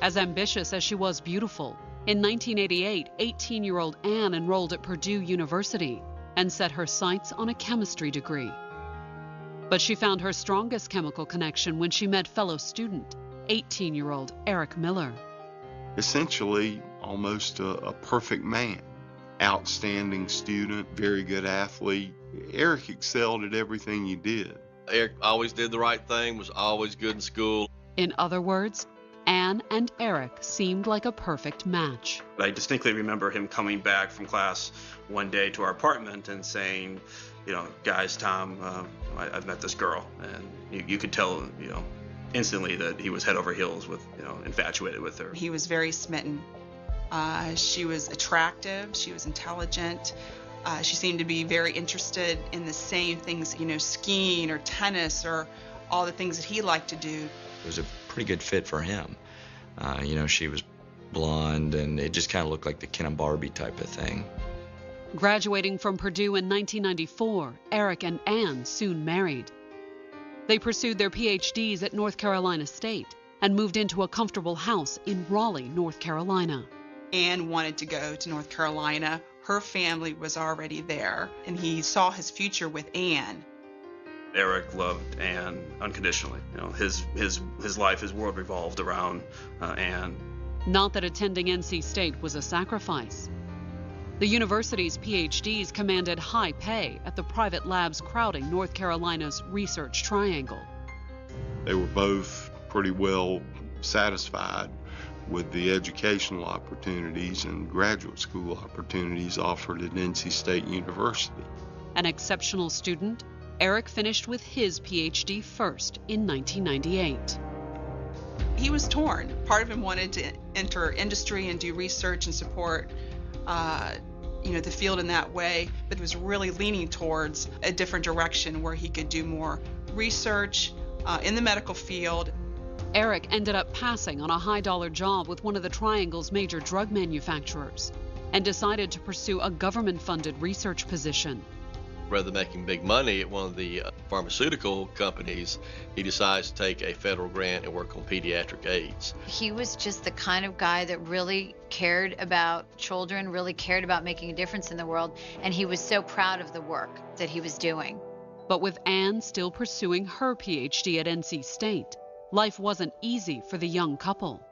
As ambitious as she was beautiful, in 1988, 18-year-old Ann enrolled at Purdue University and set her sights on a chemistry degree. But she found her strongest chemical connection when she met fellow student, 18-year-old Eric Miller. Essentially, almost a perfect man. Outstanding student, very good athlete. Eric excelled at everything he did. Eric always did the right thing, was always good in school. In other words, Ann and Eric seemed like a perfect match. I distinctly remember him coming back from class one day to our apartment and saying, guys, Tom, I've met this girl. And you could tell, instantly that he was head over heels with, infatuated with her. He was very smitten. She was attractive. She was intelligent. She seemed to be very interested in the same things, skiing or tennis or all the things that he liked to do. It was a pretty good fit for him. She was blonde, and it just kind of looked like the Ken and Barbie type of thing. Graduating from Purdue in 1994, Eric and Ann soon married. They pursued their PhDs at North Carolina State and moved into a comfortable house in Raleigh, North Carolina. Ann wanted to go to North Carolina. Her family was already there, and he saw his future with Ann. Eric loved Ann unconditionally. His life, his world revolved around Ann. Not that attending NC State was a sacrifice. The university's PhDs commanded high pay at the private labs crowding North Carolina's Research Triangle. They were both pretty well satisfied with the educational opportunities and graduate school opportunities offered at NC State University. An exceptional student, Eric finished with his PhD first in 1998. He was torn. Part of him wanted to enter industry and do research and support the field in that way, but was really leaning towards a different direction where he could do more research in the medical field. Eric ended up passing on a high-dollar job with one of the Triangle's major drug manufacturers and decided to pursue a government-funded research position. Rather than making big money at one of the pharmaceutical companies, he decides to take a federal grant and work on pediatric AIDS. He was just the kind of guy that really cared about children, really cared about making a difference in the world, and he was so proud of the work that he was doing. But with Ann still pursuing her PhD at NC State, life wasn't easy for the young couple.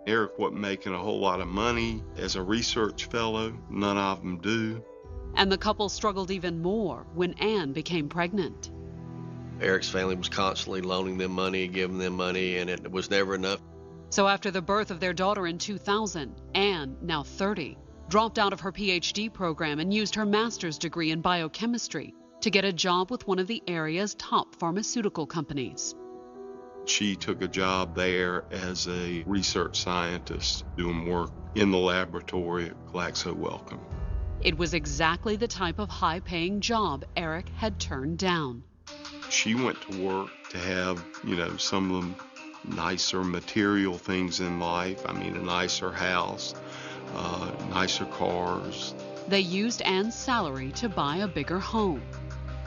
Eric wasn't making a whole lot of money as a research fellow. None of them do. And the couple struggled even more when Ann became pregnant. Eric's family was constantly loaning them money, giving them money, and it was never enough. So after the birth of their daughter in 2000, Anne, now 30, dropped out of her PhD program and used her master's degree in biochemistry to get a job with one of the area's top pharmaceutical companies. She took a job there as a research scientist doing work in the laboratory at Glaxo Wellcome. It was exactly the type of high-paying job Eric had turned down. She went to work to have, some of the nicer material things in life. I mean, a nicer house, nicer cars. They used Anne's salary to buy a bigger home.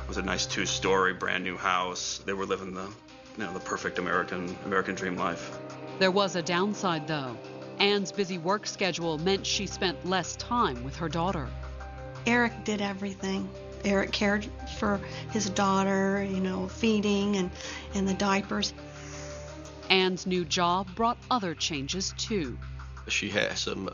It was a nice 2-story, brand new house. They were living the perfect American dream life. There was a downside, though. Anne's busy work schedule meant she spent less time with her daughter. Eric did everything. Eric cared for his daughter, feeding and the diapers. Anne's new job brought other changes, too. She had some,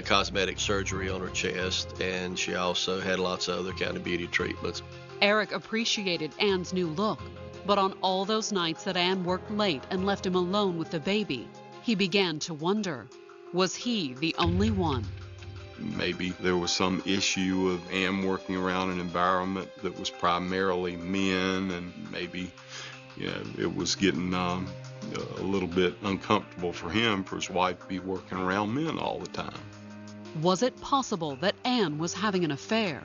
cosmetic surgery on her chest, and she also had lots of other kind of beauty treatments. Eric appreciated Anne's new look, but on all those nights that Anne worked late and left him alone with the baby, he began to wonder, was he the only one? Maybe there was some issue of Anne working around an environment that was primarily men, and maybe, it was getting a little bit uncomfortable for him for his wife to be working around men all the time. Was it possible that Anne was having an affair?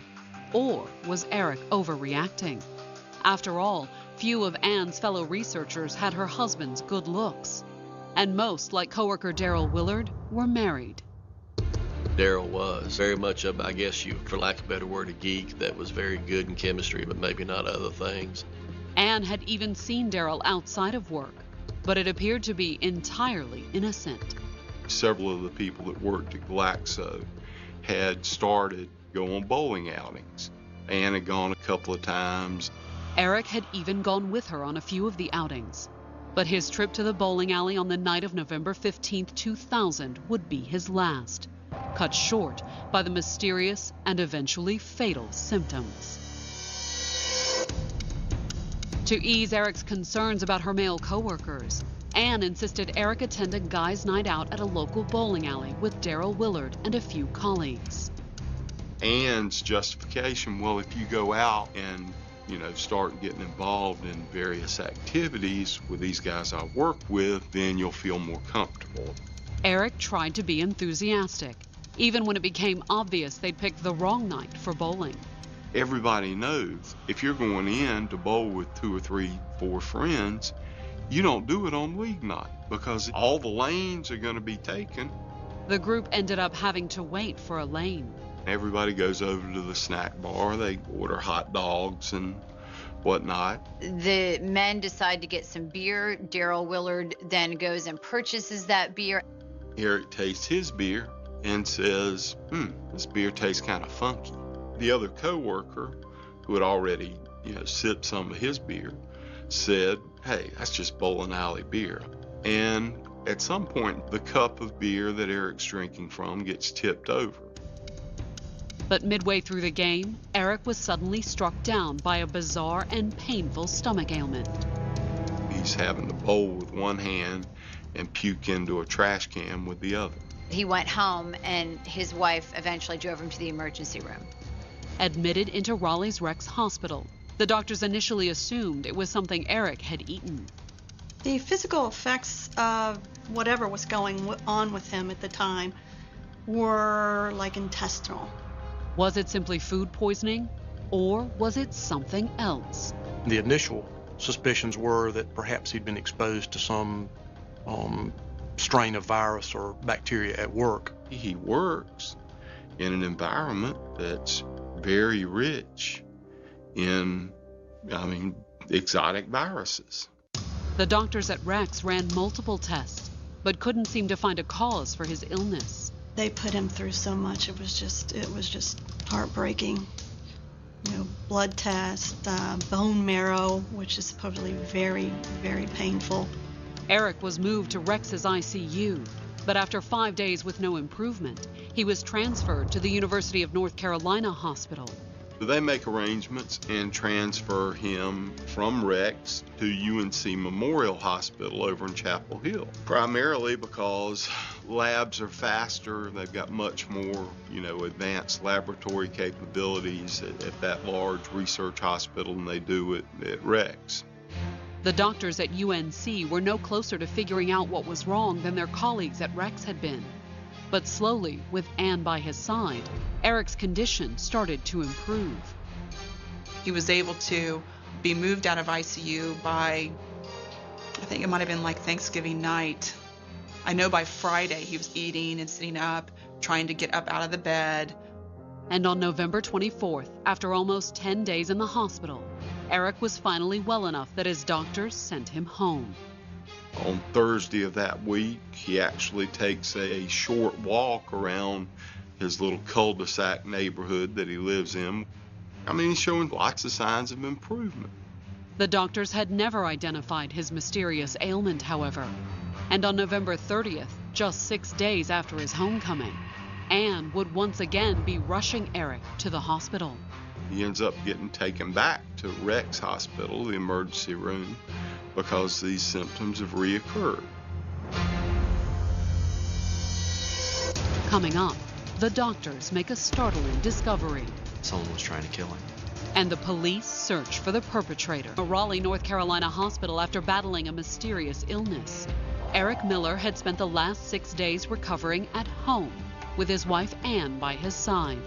Or was Eric overreacting? After all, few of Anne's fellow researchers had her husband's good looks. And most, like coworker Daryl Willard, were married. Daryl was very much of, I guess for lack of a better word, a geek that was very good in chemistry, but maybe not other things. Anne had even seen Daryl outside of work, but it appeared to be entirely innocent. Several of the people that worked at Glaxo had started going bowling outings. Anne had gone a couple of times. Eric had even gone with her on a few of the outings. But his trip to the bowling alley on the night of November 15, 2000 would be his last, cut short by the mysterious and eventually fatal symptoms. To ease Eric's concerns about her male coworkers, Anne insisted Eric attend a guys' night out at a local bowling alley with Daryl Willard and a few colleagues. Anne's justification, well, if you go out and start getting involved in various activities with these guys I work with, then you'll feel more comfortable. Eric tried to be enthusiastic, even when it became obvious they'd picked the wrong night for bowling. Everybody knows if you're going in to bowl with 2 or 3, 4 friends, you don't do it on league night because all the lanes are going to be taken. The group ended up having to wait for a lane. Everybody goes over to the snack bar. They order hot dogs and whatnot. The men decide to get some beer. Daryl Willard then goes and purchases that beer. Eric tastes his beer and says, this beer tastes kind of funky. The other coworker, who had already, sipped some of his beer, said, hey, that's just bowling alley beer. And at some point, the cup of beer that Eric's drinking from gets tipped over. But midway through the game, Eric was suddenly struck down by a bizarre and painful stomach ailment. He's having to bowl with one hand and puke into a trash can with the other. He went home and his wife eventually drove him to the emergency room. Admitted into Raleigh's Rex Hospital, the doctors initially assumed it was something Eric had eaten. The physical effects of whatever was going on with him at the time were like intestinal. Was it simply food poisoning, or was it something else? The initial suspicions were that perhaps he'd been exposed to some strain of virus or bacteria at work. He works in an environment that's very rich in, exotic viruses. The doctors at Rex ran multiple tests, but couldn't seem to find a cause for his illness. They put him through so much, it was just heartbreaking. Blood test, bone marrow, which is supposedly very, very painful. Eric was moved to Rex's ICU, but after 5 days with no improvement, he was transferred to the University of North Carolina Hospital. They make arrangements and transfer him from Rex to UNC Memorial Hospital over in Chapel Hill, primarily because labs are faster. They've got much more, advanced laboratory capabilities at that large research hospital than they do at Rex. The doctors at UNC were no closer to figuring out what was wrong than their colleagues at Rex had been. But slowly, with Ann by his side, Eric's condition started to improve. He was able to be moved out of ICU by, I think it might have been like Thanksgiving night. I know by Friday he was eating and sitting up, trying to get up out of the bed. And on November 24th, after almost 10 days in the hospital, Eric was finally well enough that his doctors sent him home. On Thursday of that week, he actually takes a short walk around his little cul-de-sac neighborhood that he lives in. He's showing lots of signs of improvement. The doctors had never identified his mysterious ailment, however. And on November 30th, just 6 days after his homecoming, Ann would once again be rushing Eric to the hospital. He ends up getting taken back to Rex Hospital, the emergency room, because these symptoms have reoccurred. Coming up, the doctors make a startling discovery. Someone was trying to kill him. And the police search for the perpetrator. A Raleigh, North Carolina hospital after battling a mysterious illness. Eric Miller had spent the last 6 days recovering at home with his wife Ann by his side.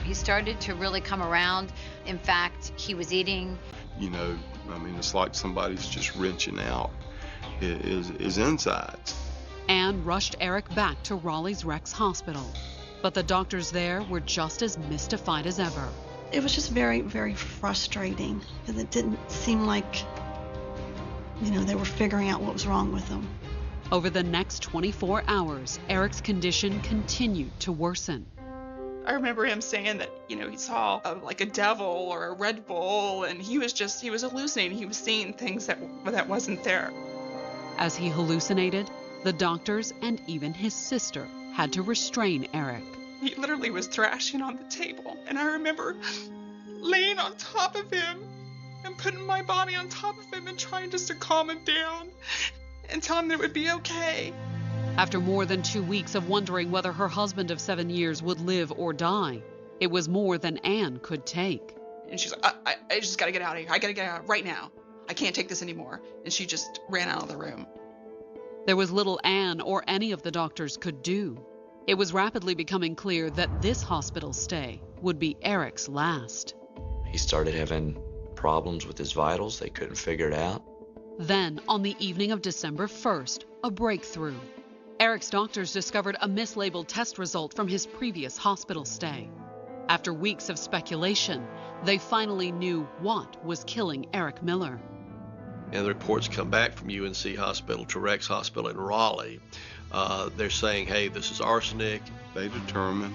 He started to really come around. In fact, he was eating. It's like somebody's just wrenching out his insides. Ann rushed Eric back to Raleigh's Rex Hospital, but the doctors there were just as mystified as ever. It was just very, very frustrating because it didn't seem like, they were figuring out what was wrong with him. Over the next 24 hours, Eric's condition continued to worsen. I remember him saying that, he saw like a devil or a Red Bull, and he was hallucinating. He was seeing things that wasn't there. As he hallucinated, the doctors and even his sister had to restrain Eric. He literally was thrashing on the table, and I remember laying on top of him and putting my body on top of him and trying just to calm him down and tell him that it would be okay. After more than 2 weeks of wondering whether her husband of 7 years would live or die, it was more than Ann could take. And she's like, I just gotta get out of here. I gotta get out right now. I can't take this anymore. And she just ran out of the room. There was little Ann or any of the doctors could do. It was rapidly becoming clear that this hospital stay would be Eric's last. He started having problems with his vitals. They couldn't figure it out. Then, on the evening of December 1st, a breakthrough. Eric's doctors discovered a mislabeled test result from his previous hospital stay. After weeks of speculation, they finally knew what was killing Eric Miller. And the reports come back from UNC Hospital to Rex Hospital in Raleigh. They're saying, hey, this is arsenic. They determine,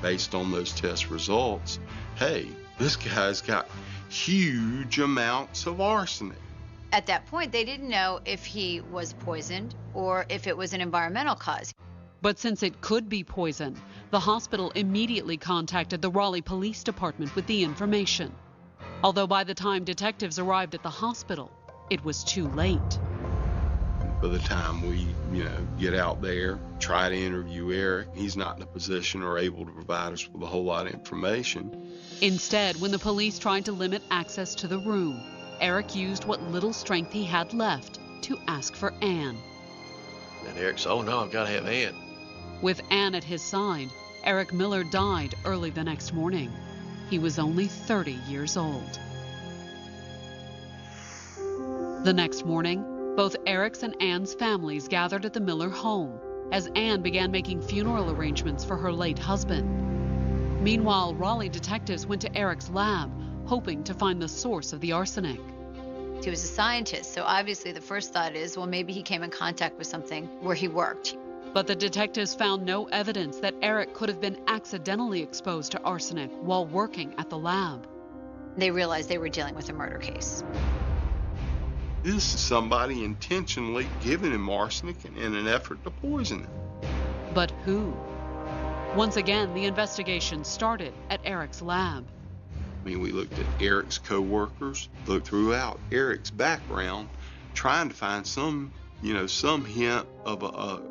based on those test results, hey, this guy's got huge amounts of arsenic. At that point, they didn't know if he was poisoned or if it was an environmental cause. But since it could be poison, the hospital immediately contacted the Raleigh Police Department with the information. Although by the time detectives arrived at the hospital, it was too late. By the time we, get out there, try to interview Eric, he's not in a position or able to provide us with a whole lot of information. Instead, when the police tried to limit access to the room, Eric used what little strength he had left to ask for Ann. And Eric said, oh no, I've got to have Ann. With Ann at his side, Eric Miller died early the next morning. He was only 30 years old. The next morning, both Eric's and Ann's families gathered at the Miller home as Ann began making funeral arrangements for her late husband. Meanwhile, Raleigh detectives went to Eric's lab, hoping to find the source of the arsenic. He was a scientist, so obviously the first thought is, well, maybe he came in contact with something where he worked. But the detectives found no evidence that Eric could have been accidentally exposed to arsenic while working at the lab. They realized they were dealing with a murder case. This is somebody intentionally giving him arsenic in an effort to poison him. But who? Once again, the investigation started at Eric's lab. I mean, we looked at Eric's co-workers, looked throughout Eric's background, trying to find some hint of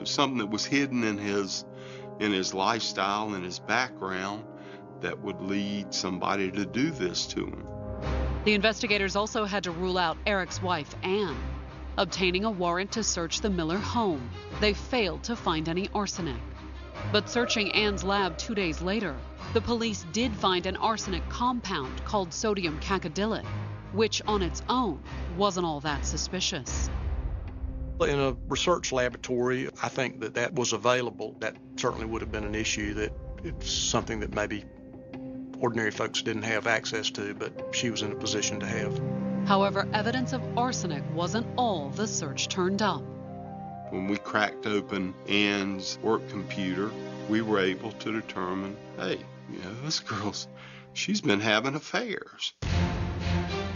something that was hidden in his lifestyle and his background that would lead somebody to do this to him. The investigators also had to rule out Eric's wife, Ann. Obtaining a warrant to search the Miller home, they failed to find any arsenic. But searching Ann's lab 2 days later, the police did find an arsenic compound called sodium cacodylate, which on its own wasn't all that suspicious. In a research laboratory, I think that was available. That certainly would have been an issue, that it's something that maybe ordinary folks didn't have access to, but she was in a position to have. However, evidence of arsenic wasn't all the search turned up. When we cracked open Ann's work computer, we were able to determine, hey, this girl's, she's been having affairs.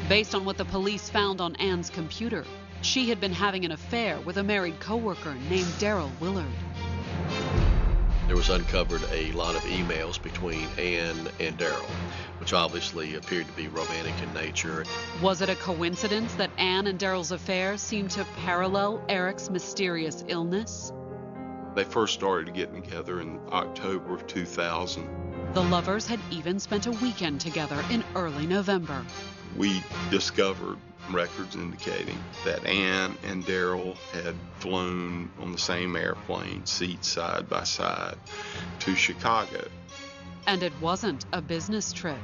Based on what the police found on Ann's computer, she had been having an affair with a married coworker named Daryl Willard. There was uncovered a lot of emails between Ann and Daryl, which obviously appeared to be romantic in nature. Was it a coincidence that Ann and Daryl's affair seemed to parallel Eric's mysterious illness? They first started getting together in October of 2000. The lovers had even spent a weekend together in early November. We discovered records indicating that Ann and Daryl had flown on the same airplane, seats side by side, to Chicago. And it wasn't a business trip.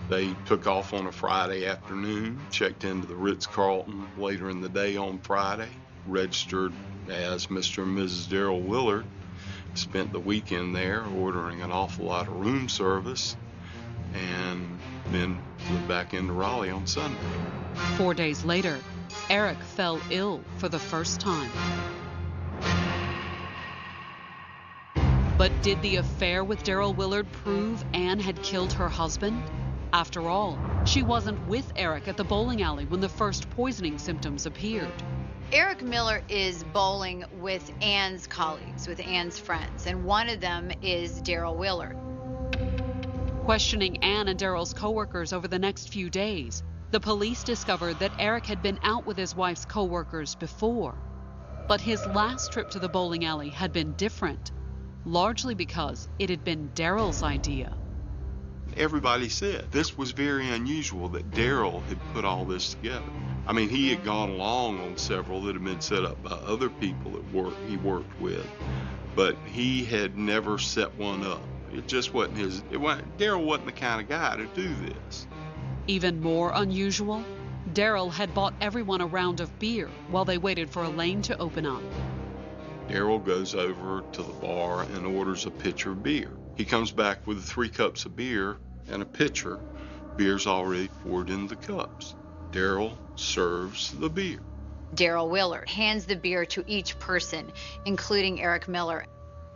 They took off on a Friday afternoon, checked into the Ritz-Carlton later in the day on Friday, registered as Mr. and Mrs. Daryl Willard, spent the weekend there ordering an awful lot of room service, and then flew back into Raleigh on Sunday. 4 days later, Eric fell ill for the first time. But did the affair with Daryl Willard prove Ann had killed her husband? After all, she wasn't with Eric at the bowling alley when the first poisoning symptoms appeared. Eric Miller is bowling with Ann's colleagues, with Ann's friends, and one of them is Daryl Willard. Questioning Ann and Daryl's coworkers over the next few days, the police discovered that Eric had been out with his wife's coworkers before. But his last trip to the bowling alley had been different, largely because it had been Daryl's idea. Everybody said this was very unusual that Daryl had put all this together. I mean, he had gone along on several that had been set up by other people that he worked with, but he had never set one up. It just wasn't Daryl wasn't the kind of guy to do this. Even more unusual, Daryl had bought everyone a round of beer while they waited for a lane to open up. Daryl goes over to the bar and orders a pitcher of beer. He comes back with 3 cups of beer and a pitcher. Beer's already poured in the cups. Daryl serves the beer. Daryl Willard hands the beer to each person, including Eric Miller.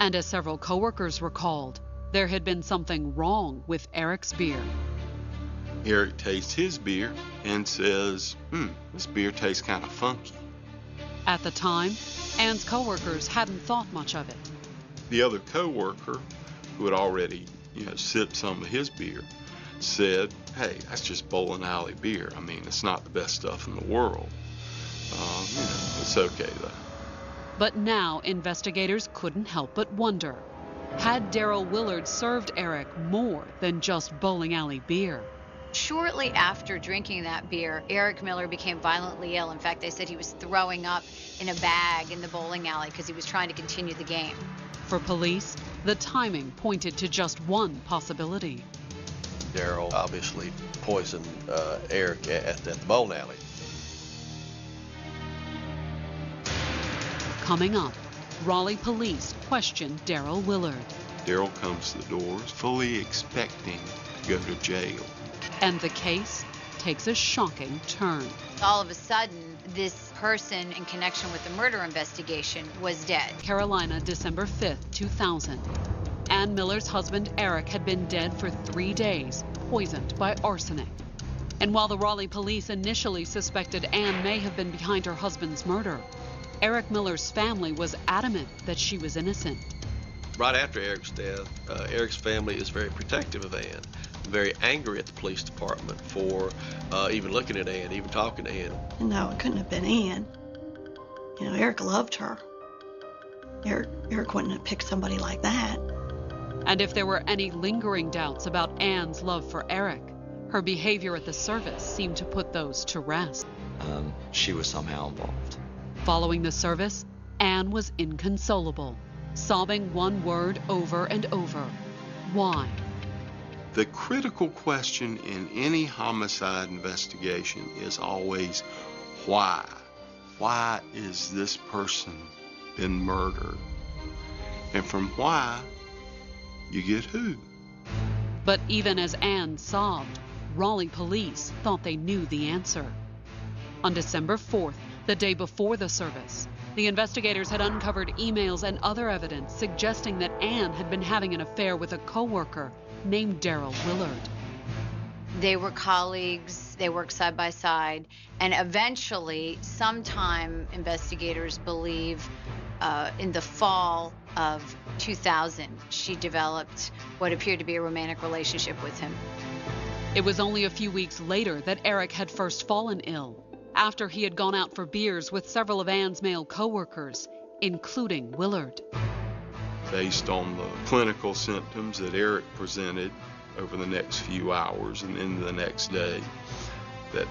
And as several coworkers recalled, there had been something wrong with Eric's beer. Eric tastes his beer and says, this beer tastes kind of funky. At the time, Ann's coworkers hadn't thought much of it. The other coworker, who had already, sipped some of his beer, said, hey, that's just bowling alley beer. I mean, it's not the best stuff in the world. It's okay though. But now investigators couldn't help but wonder, had Daryl Willard served Eric more than just bowling alley beer? Shortly after drinking that beer, Eric Miller became violently ill. In fact, they said he was throwing up in a bag in the bowling alley because he was trying to continue the game. For police, the timing pointed to just one possibility. Daryl obviously poisoned Eric at the bowling alley. Coming up, Raleigh police questioned Daryl Willard. Daryl comes to the doors fully expecting to go to jail. And the case takes a shocking turn. All of a sudden, this person in connection with the murder investigation was dead. Carolina, December 5th, 2000. Ann Miller's husband, Eric, had been dead for 3 days, poisoned by arsenic. And while the Raleigh police initially suspected Ann may have been behind her husband's murder, Eric Miller's family was adamant that she was innocent. Right after Eric's death, Eric's family is very protective of Ann. very angry at the police department for even looking at Ann, even talking to Ann. No, it couldn't have been Ann. You know, Eric loved her. Eric wouldn't have picked somebody like that. And if there were any lingering doubts about Ann's love for Eric, her behavior at the service seemed to put those to rest. She was somehow involved. Following the service, Ann was inconsolable, sobbing one word over and over: why? The critical question in any homicide investigation is always why. Why is this person been murdered? And from why, you get who. But even as Ann sobbed, Raleigh police thought they knew the answer. On December 4th, the day before the service, the investigators had uncovered emails and other evidence suggesting that Ann had been having an affair with a coworker named Daryl Willard. They were colleagues, they worked side by side, and eventually, sometime investigators believe in the fall of 2000, she developed what appeared to be a romantic relationship with him. It was only a few weeks later that Eric had first fallen ill, after he had gone out for beers with several of Ann's male coworkers, including Willard. Based on the clinical symptoms that Eric presented over the next few hours and into the next day,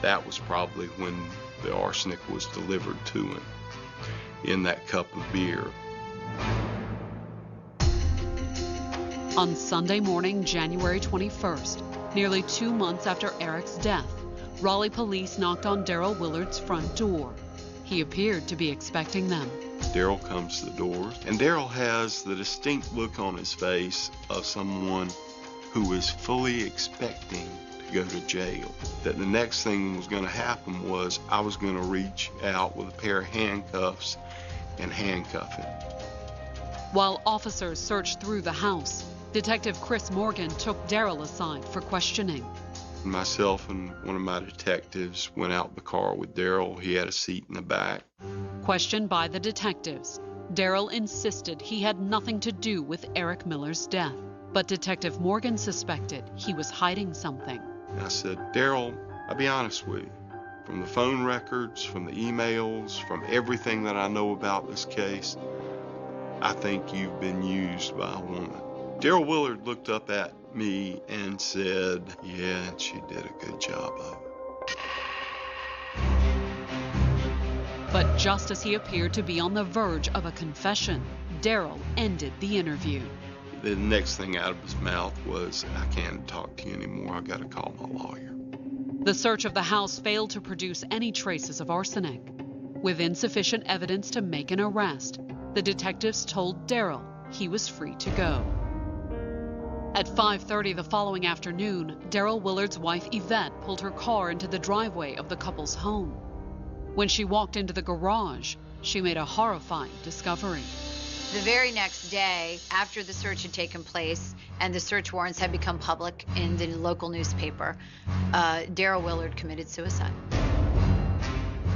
that was probably when the arsenic was delivered to him in that cup of beer. On Sunday morning, January 21st, nearly 2 months after Eric's death, Raleigh police knocked on Daryl Willard's front door. He appeared to be expecting them. Daryl comes to the door, and Daryl has the distinct look on his face of someone who is fully expecting to go to jail. That the next thing was going to happen was I was going to reach out with a pair of handcuffs and handcuff him. While officers searched through the house, Detective Chris Morgan took Daryl aside for questioning. Myself and one of my detectives went out the car with Daryl. He had a seat in the back. Questioned by the detectives, Daryl insisted he had nothing to do with Eric Miller's death, but Detective Morgan suspected he was hiding something. I said, Daryl, I'll be honest with you. From the phone records, from the emails, from everything that I know about this case, I think you've been used by a woman. Daryl Willard looked up at me and said, yeah, she did a good job of it. But just as he appeared to be on the verge of a confession, Daryl ended the interview. The next thing out of his mouth was, I can't talk to you anymore, I gotta call my lawyer. The search of the house failed to produce any traces of arsenic. With insufficient evidence to make an arrest, the detectives told Daryl he was free to go. At 5:30 the following afternoon, Daryl Willard's wife Yvette pulled her car into the driveway of the couple's home. When she walked into the garage, she made a horrifying discovery. The very next day, after the search had taken place and the search warrants had become public in the local newspaper, Daryl Willard committed suicide.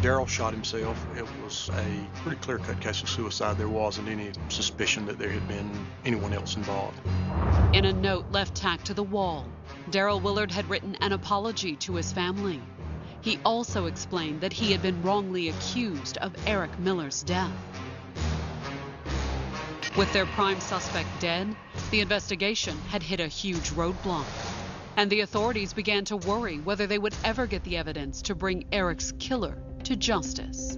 Daryl shot himself. It was a pretty clear-cut case of suicide. There wasn't any suspicion that there had been anyone else involved. In a note left tacked to the wall, Daryl Willard had written an apology to his family. He also explained that he had been wrongly accused of Eric Miller's death. With their prime suspect dead, the investigation had hit a huge roadblock, and the authorities began to worry whether they would ever get the evidence to bring Eric's killer to justice.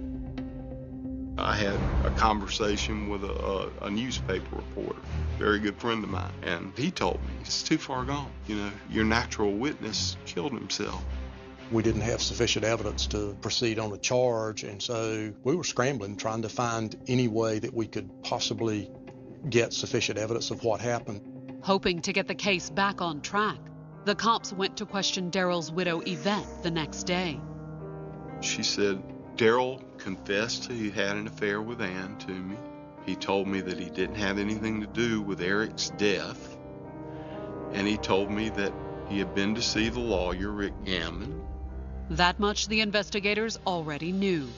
I had a conversation with a newspaper reporter, very good friend of mine, and he told me, it's too far gone. You know, your natural witness killed himself. We didn't have sufficient evidence to proceed on a charge, and so we were scrambling, trying to find any way that we could possibly get sufficient evidence of what happened. Hoping to get the case back on track, the cops went to question Daryl's widow Yvette the next day. She said, Daryl confessed he had an affair with Ann to me. He told me that he didn't have anything to do with Eric's death, and he told me that he had been to see the lawyer, Rick Gammon. That much the investigators already knew.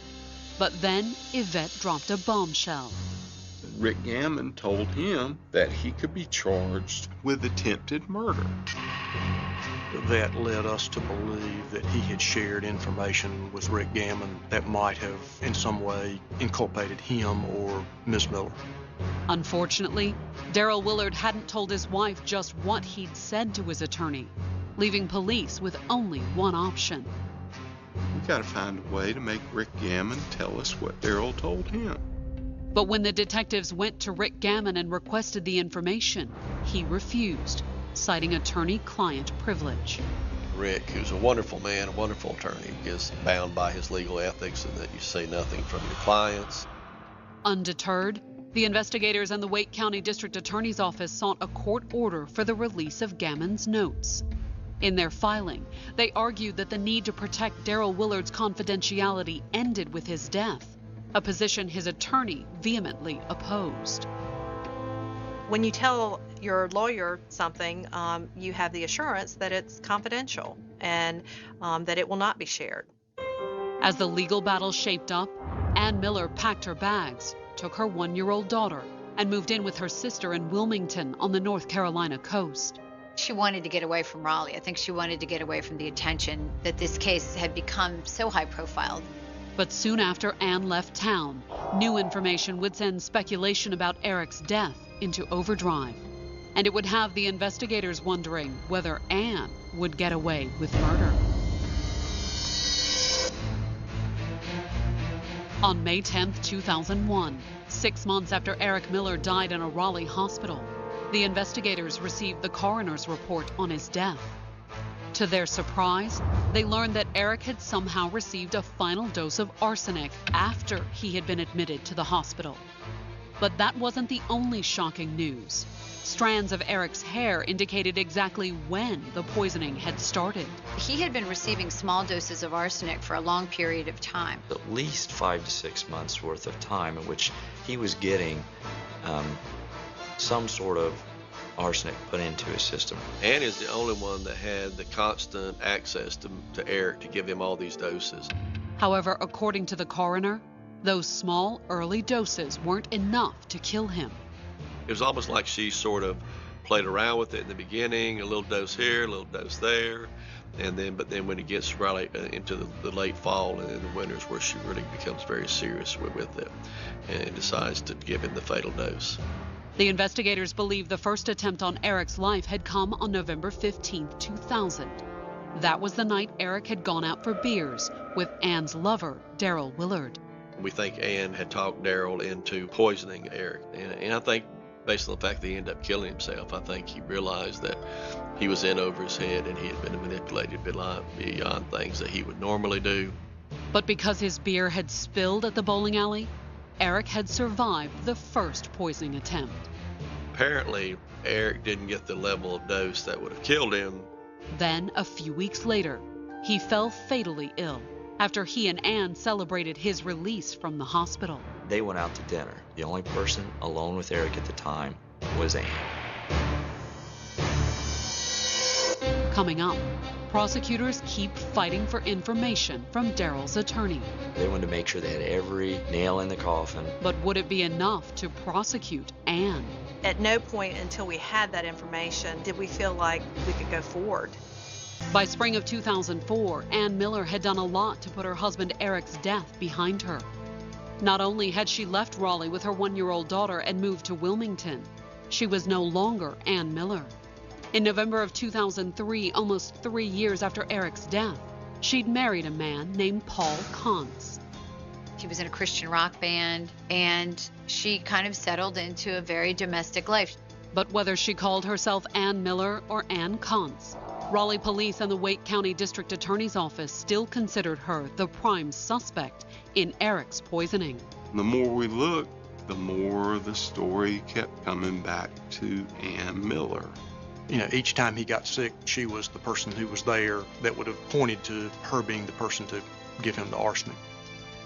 But then Yvette dropped a bombshell. Rick Gammon told him that he could be charged with attempted murder. that led us to believe that he had shared information with Rick Gammon that might have in some way inculpated him or Ms. Miller. Unfortunately, Darrell Willard hadn't told his wife just what he'd said to his attorney, leaving police with only one option. We got to find a way to make Rick Gammon tell us what Darrell told him. But when the detectives went to Rick Gammon and requested the information, he refused, citing attorney-client privilege. Rick, who's a wonderful man, a wonderful attorney, is bound by his legal ethics and that you say nothing from your clients. Undeterred, the investigators and the Wake County District Attorney's Office sought a court order for the release of Gammon's notes. In their filing, they argued that the need to protect Darrell Willard's confidentiality ended with his death, a position his attorney vehemently opposed. When you tell your lawyer something, you have the assurance that it's confidential and that it will not be shared. As the legal battle shaped up, Ann Miller packed her bags, took her 1-year-old daughter, and moved in with her sister in Wilmington on the North Carolina coast. She wanted to get away from Raleigh. I think she wanted to get away from the attention that this case had become so high profile. But soon after Ann left town, new information would send speculation about Eric's death into overdrive. And it would have the investigators wondering whether Ann would get away with murder. On May 10, 2001, 6 months after Eric Miller died in a Raleigh hospital, the investigators received the coroner's report on his death. To their surprise, they learned that Eric had somehow received a final dose of arsenic after he had been admitted to the hospital. But that wasn't the only shocking news. Strands of Eric's hair indicated exactly when the poisoning had started. He had been receiving small doses of arsenic for a long period of time. At least 5 to 6 months worth of time in which he was getting some sort of arsenic put into his system. Ann is the only one that had the constant access to Eric to give him all these doses. However, according to the coroner, those small early doses weren't enough to kill him. It was almost like she sort of played around with it in the beginning, a little dose here, a little dose there, but then when it gets really into the late fall and in the winters where she really becomes very serious with it and decides to give him the fatal dose. The investigators believe the first attempt on Eric's life had come on November 15, 2000. That was the night Eric had gone out for beers with Ann's lover, Darrell Willard. We think Ann had talked Darrell into poisoning Eric, and I think based on the fact that he ended up killing himself, I think he realized that he was in over his head and he had been manipulated beyond things that he would normally do. But because his beer had spilled at the bowling alley, Eric had survived the first poisoning attempt. Apparently, Eric didn't get the level of dose that would have killed him. Then, a few weeks later, he fell fatally ill after he and Ann celebrated his release from the hospital. They went out to dinner. The only person alone with Eric at the time was Ann. Coming up, prosecutors keep fighting for information from Darrell's attorney. They wanted to make sure they had every nail in the coffin. But would it be enough to prosecute Ann? At no point until we had that information did we feel like we could go forward. By spring of 2004, Ann Miller had done a lot to put her husband Eric's death behind her. Not only had she left Raleigh with her 1-year-old daughter and moved to Wilmington, she was no longer Ann Miller. In November of 2003, almost 3 years after Eric's death, she'd married a man named Paul Kontz. He was in a Christian rock band, and she kind of settled into a very domestic life. But whether she called herself Ann Miller or Ann Kontz, Raleigh Police and the Wake County District Attorney's Office still considered her the prime suspect in Eric's poisoning. The more we looked, the more the story kept coming back to Ann Miller. You know, each time he got sick, she was the person who was there that would have pointed to her being the person to give him the arsenic.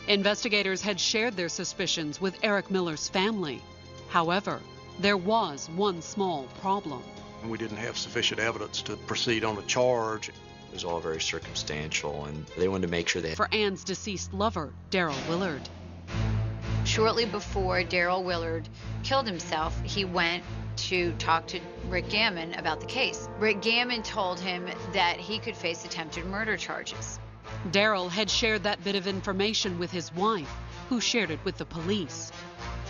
Investigators had shared their suspicions with Eric Miller's family. However, there was one small problem. We didn't have sufficient evidence to proceed on a charge. It was all very circumstantial, and they wanted to make sure they had... For Ann's deceased lover, Darrell Willard. Shortly before Darrell Willard killed himself, he went to talk to Rick Gammon about the case. Rick Gammon told him that he could face attempted murder charges. Daryl had shared that bit of information with his wife, who shared it with the police.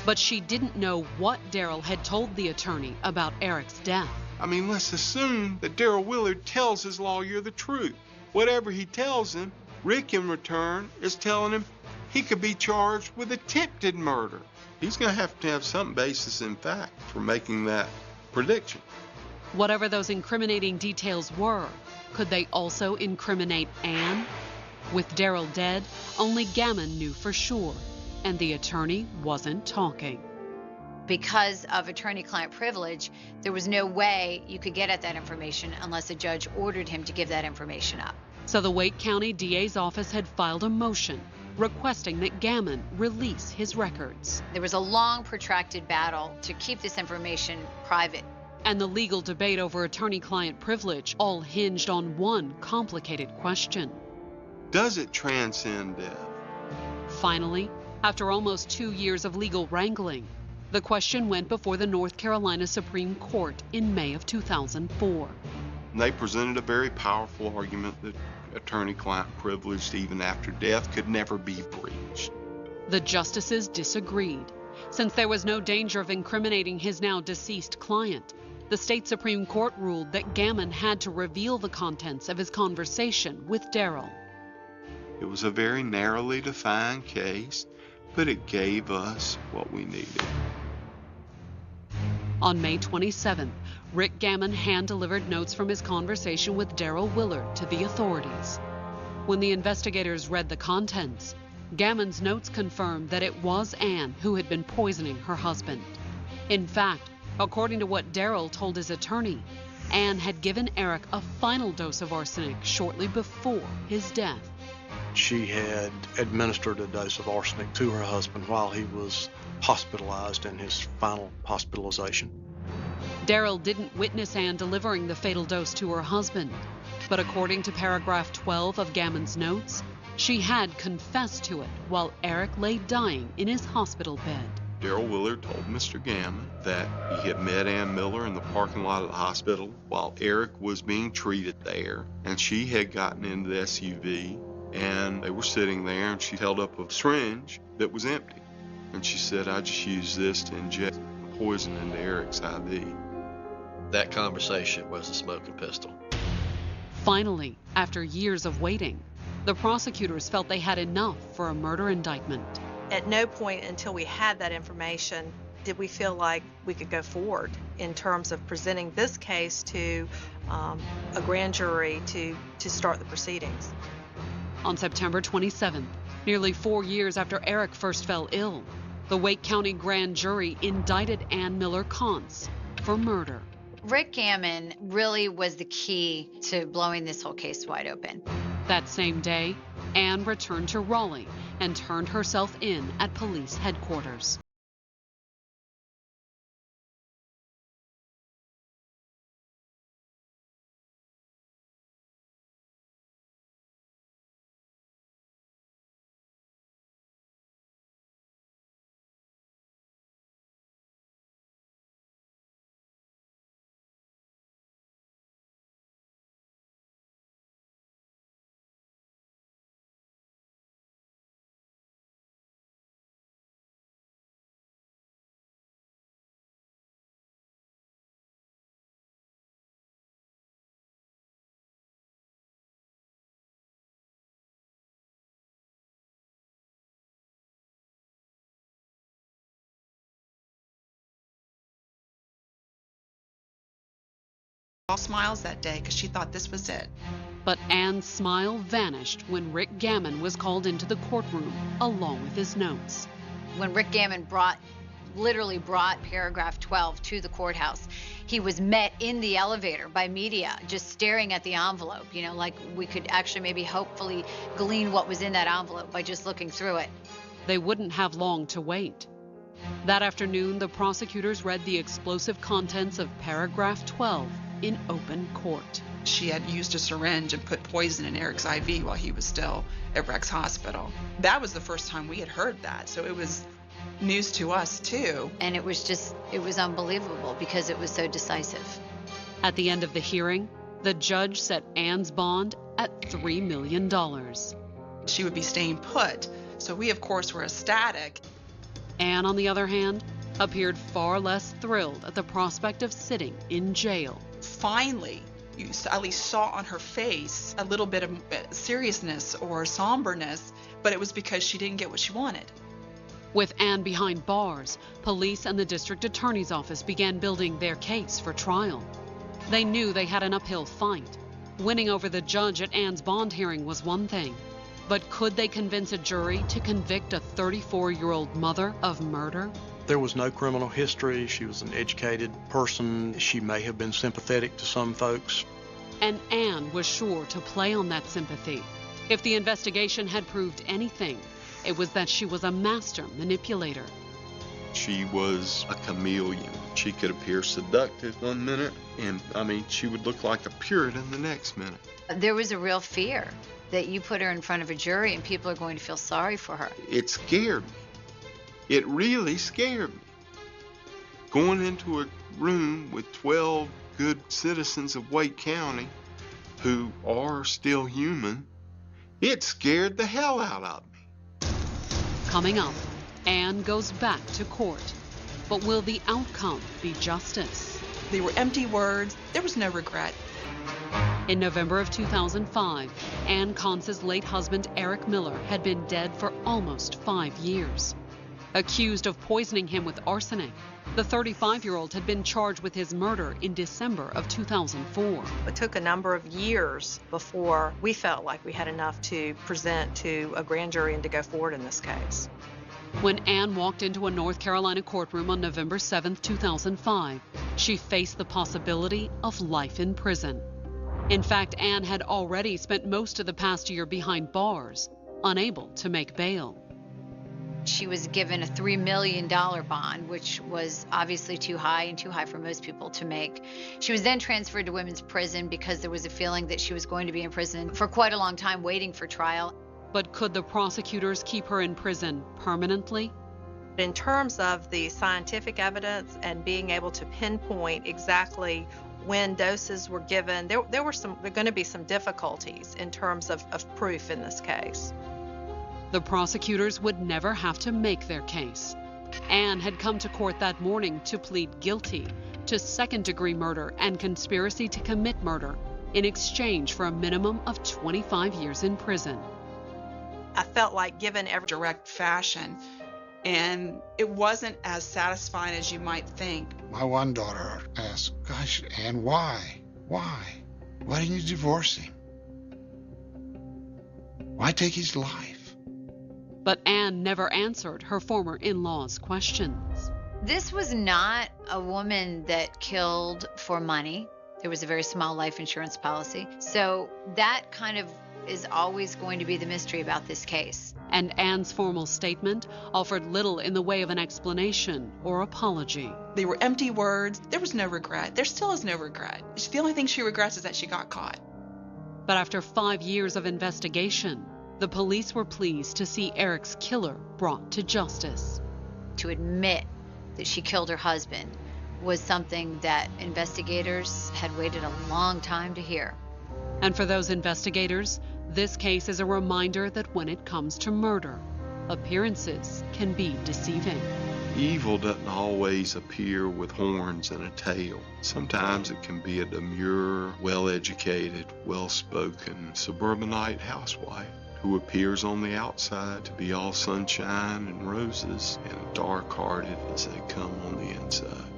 But she didn't know what Daryl had told the attorney about Eric's death. I mean, let's assume that Daryl Willard tells his lawyer the truth. Whatever he tells him, Rick in return is telling him he could be charged with attempted murder. He's going to have some basis in fact for making that prediction. Whatever those incriminating details were, could they also incriminate Ann? With Daryl dead, only Gammon knew for sure, and the attorney wasn't talking. Because of attorney-client privilege, there was no way you could get at that information unless a judge ordered him to give that information up. So the Wake County DA's office had filed a motion requesting that Gammon release his records. There was a long, protracted battle to keep this information private. And the legal debate over attorney-client privilege all hinged on one complicated question. Does it transcend death? Finally, after almost 2 years of legal wrangling, the question went before the North Carolina Supreme Court in May of 2004. They presented a very powerful argument that attorney-client privilege, even after death, could never be breached. The justices disagreed. Since there was no danger of incriminating his now deceased client, the state Supreme Court ruled that Gammon had to reveal the contents of his conversation with Daryl. It was a very narrowly defined case, but it gave us what we needed. On May 27th, Rick Gammon hand-delivered notes from his conversation with Daryl Willard to the authorities. When the investigators read the contents, Gammon's notes confirmed that it was Ann who had been poisoning her husband. In fact, according to what Daryl told his attorney, Ann had given Eric a final dose of arsenic shortly before his death. She had administered a dose of arsenic to her husband while he was hospitalized in his final hospitalization. Daryl didn't witness Ann delivering the fatal dose to her husband, but according to paragraph 12 of Gammon's notes, she had confessed to it while Eric lay dying in his hospital bed. Daryl Willard told Mr. Gammon that he had met Ann Miller in the parking lot of the hospital while Eric was being treated there, and she had gotten into the SUV, and they were sitting there, and she held up a syringe that was empty. And she said, "I just used this to inject poison into Eric's IV." That conversation was the smoking pistol. Finally, after years of waiting, the prosecutors felt they had enough for a murder indictment. At no point until we had that information did we feel like we could go forward in terms of presenting this case to a grand jury to start the proceedings. On September 27th, nearly 4 years after Eric first fell ill, the Wake County grand jury indicted Ann Miller Kantz for murder. Rick Gammon really was the key to blowing this whole case wide open. That same day, Ann returned to Raleigh and turned herself in at police headquarters. All smiles that day because she thought this was it. But Ann's smile vanished when Rick Gammon was called into the courtroom along with his notes. When Rick Gammon literally brought paragraph 12 to the courthouse, he was met in the elevator by media just staring at the envelope, like we could actually maybe hopefully glean what was in that envelope by just looking through it. They wouldn't have long to wait. That afternoon, the prosecutors read the explosive contents of paragraph 12 in open court. She had used a syringe and put poison in Eric's IV while he was still at Rex Hospital. That was the first time we had heard that, so it was news to us too. And it was unbelievable because it was so decisive. At the end of the hearing, the judge set Ann's bond at $3 million. She would be staying put, so we of course were ecstatic. Ann, on the other hand, appeared far less thrilled at the prospect of sitting in jail. Finally, you at least saw on her face a little bit of seriousness or somberness, but it was because she didn't get what she wanted. With Ann behind bars, police and the district attorney's office began building their case for trial. They knew they had an uphill fight. Winning over the judge at Ann's bond hearing was one thing, but could they convince a jury to convict a 34-year-old mother of murder? There was no criminal history. She was an educated person. She may have been sympathetic to some folks. And Ann was sure to play on that sympathy. If the investigation had proved anything, it was that she was a master manipulator. She was a chameleon. She could appear seductive one minute, and she would look like a Puritan the next minute. There was a real fear that you put her in front of a jury and people are going to feel sorry for her. It scared me. It really scared me. Going into a room with 12 good citizens of Wake County who are still human, it scared the hell out of me. Coming up, Ann goes back to court. But will the outcome be justice? They were empty words. There was no regret. In November of 2005, Ann Conce's late husband, Eric Miller, had been dead for almost 5 years. Accused of poisoning him with arsenic, the 35-year-old had been charged with his murder in December of 2004. It took a number of years before we felt like we had enough to present to a grand jury and to go forward in this case. When Ann walked into a North Carolina courtroom on November 7, 2005, she faced the possibility of life in prison. In fact, Ann had already spent most of the past year behind bars, unable to make bail. She was given a $3 million bond, which was obviously too high and too high for most people to make. She was then transferred to women's prison because there was a feeling that she was going to be in prison for quite a long time waiting for trial. But could the prosecutors keep her in prison permanently? In terms of the scientific evidence and being able to pinpoint exactly when doses were given, there were going to be some difficulties in terms of proof in this case. The prosecutors would never have to make their case. Ann had come to court that morning to plead guilty to second-degree murder and conspiracy to commit murder in exchange for a minimum of 25 years in prison. I felt like given every direct fashion, and it wasn't as satisfying as you might think. My one daughter asked, "Gosh, Ann, why? Why? Why didn't you divorce him? Why take his life?" But Ann never answered her former in-law's questions. This was not a woman that killed for money. There was a very small life insurance policy. So that kind of is always going to be the mystery about this case. And Ann's formal statement offered little in the way of an explanation or apology. They were empty words. There was no regret. There still is no regret. The only thing she regrets is that she got caught. But after 5 years of investigation, the police were pleased to see Eric's killer brought to justice. To admit that she killed her husband was something that investigators had waited a long time to hear. And for those investigators, this case is a reminder that when it comes to murder, appearances can be deceiving. Evil doesn't always appear with horns and a tail. Sometimes it can be a demure, well-educated, well-spoken suburbanite housewife who appears on the outside to be all sunshine and roses and dark-hearted as they come on the inside.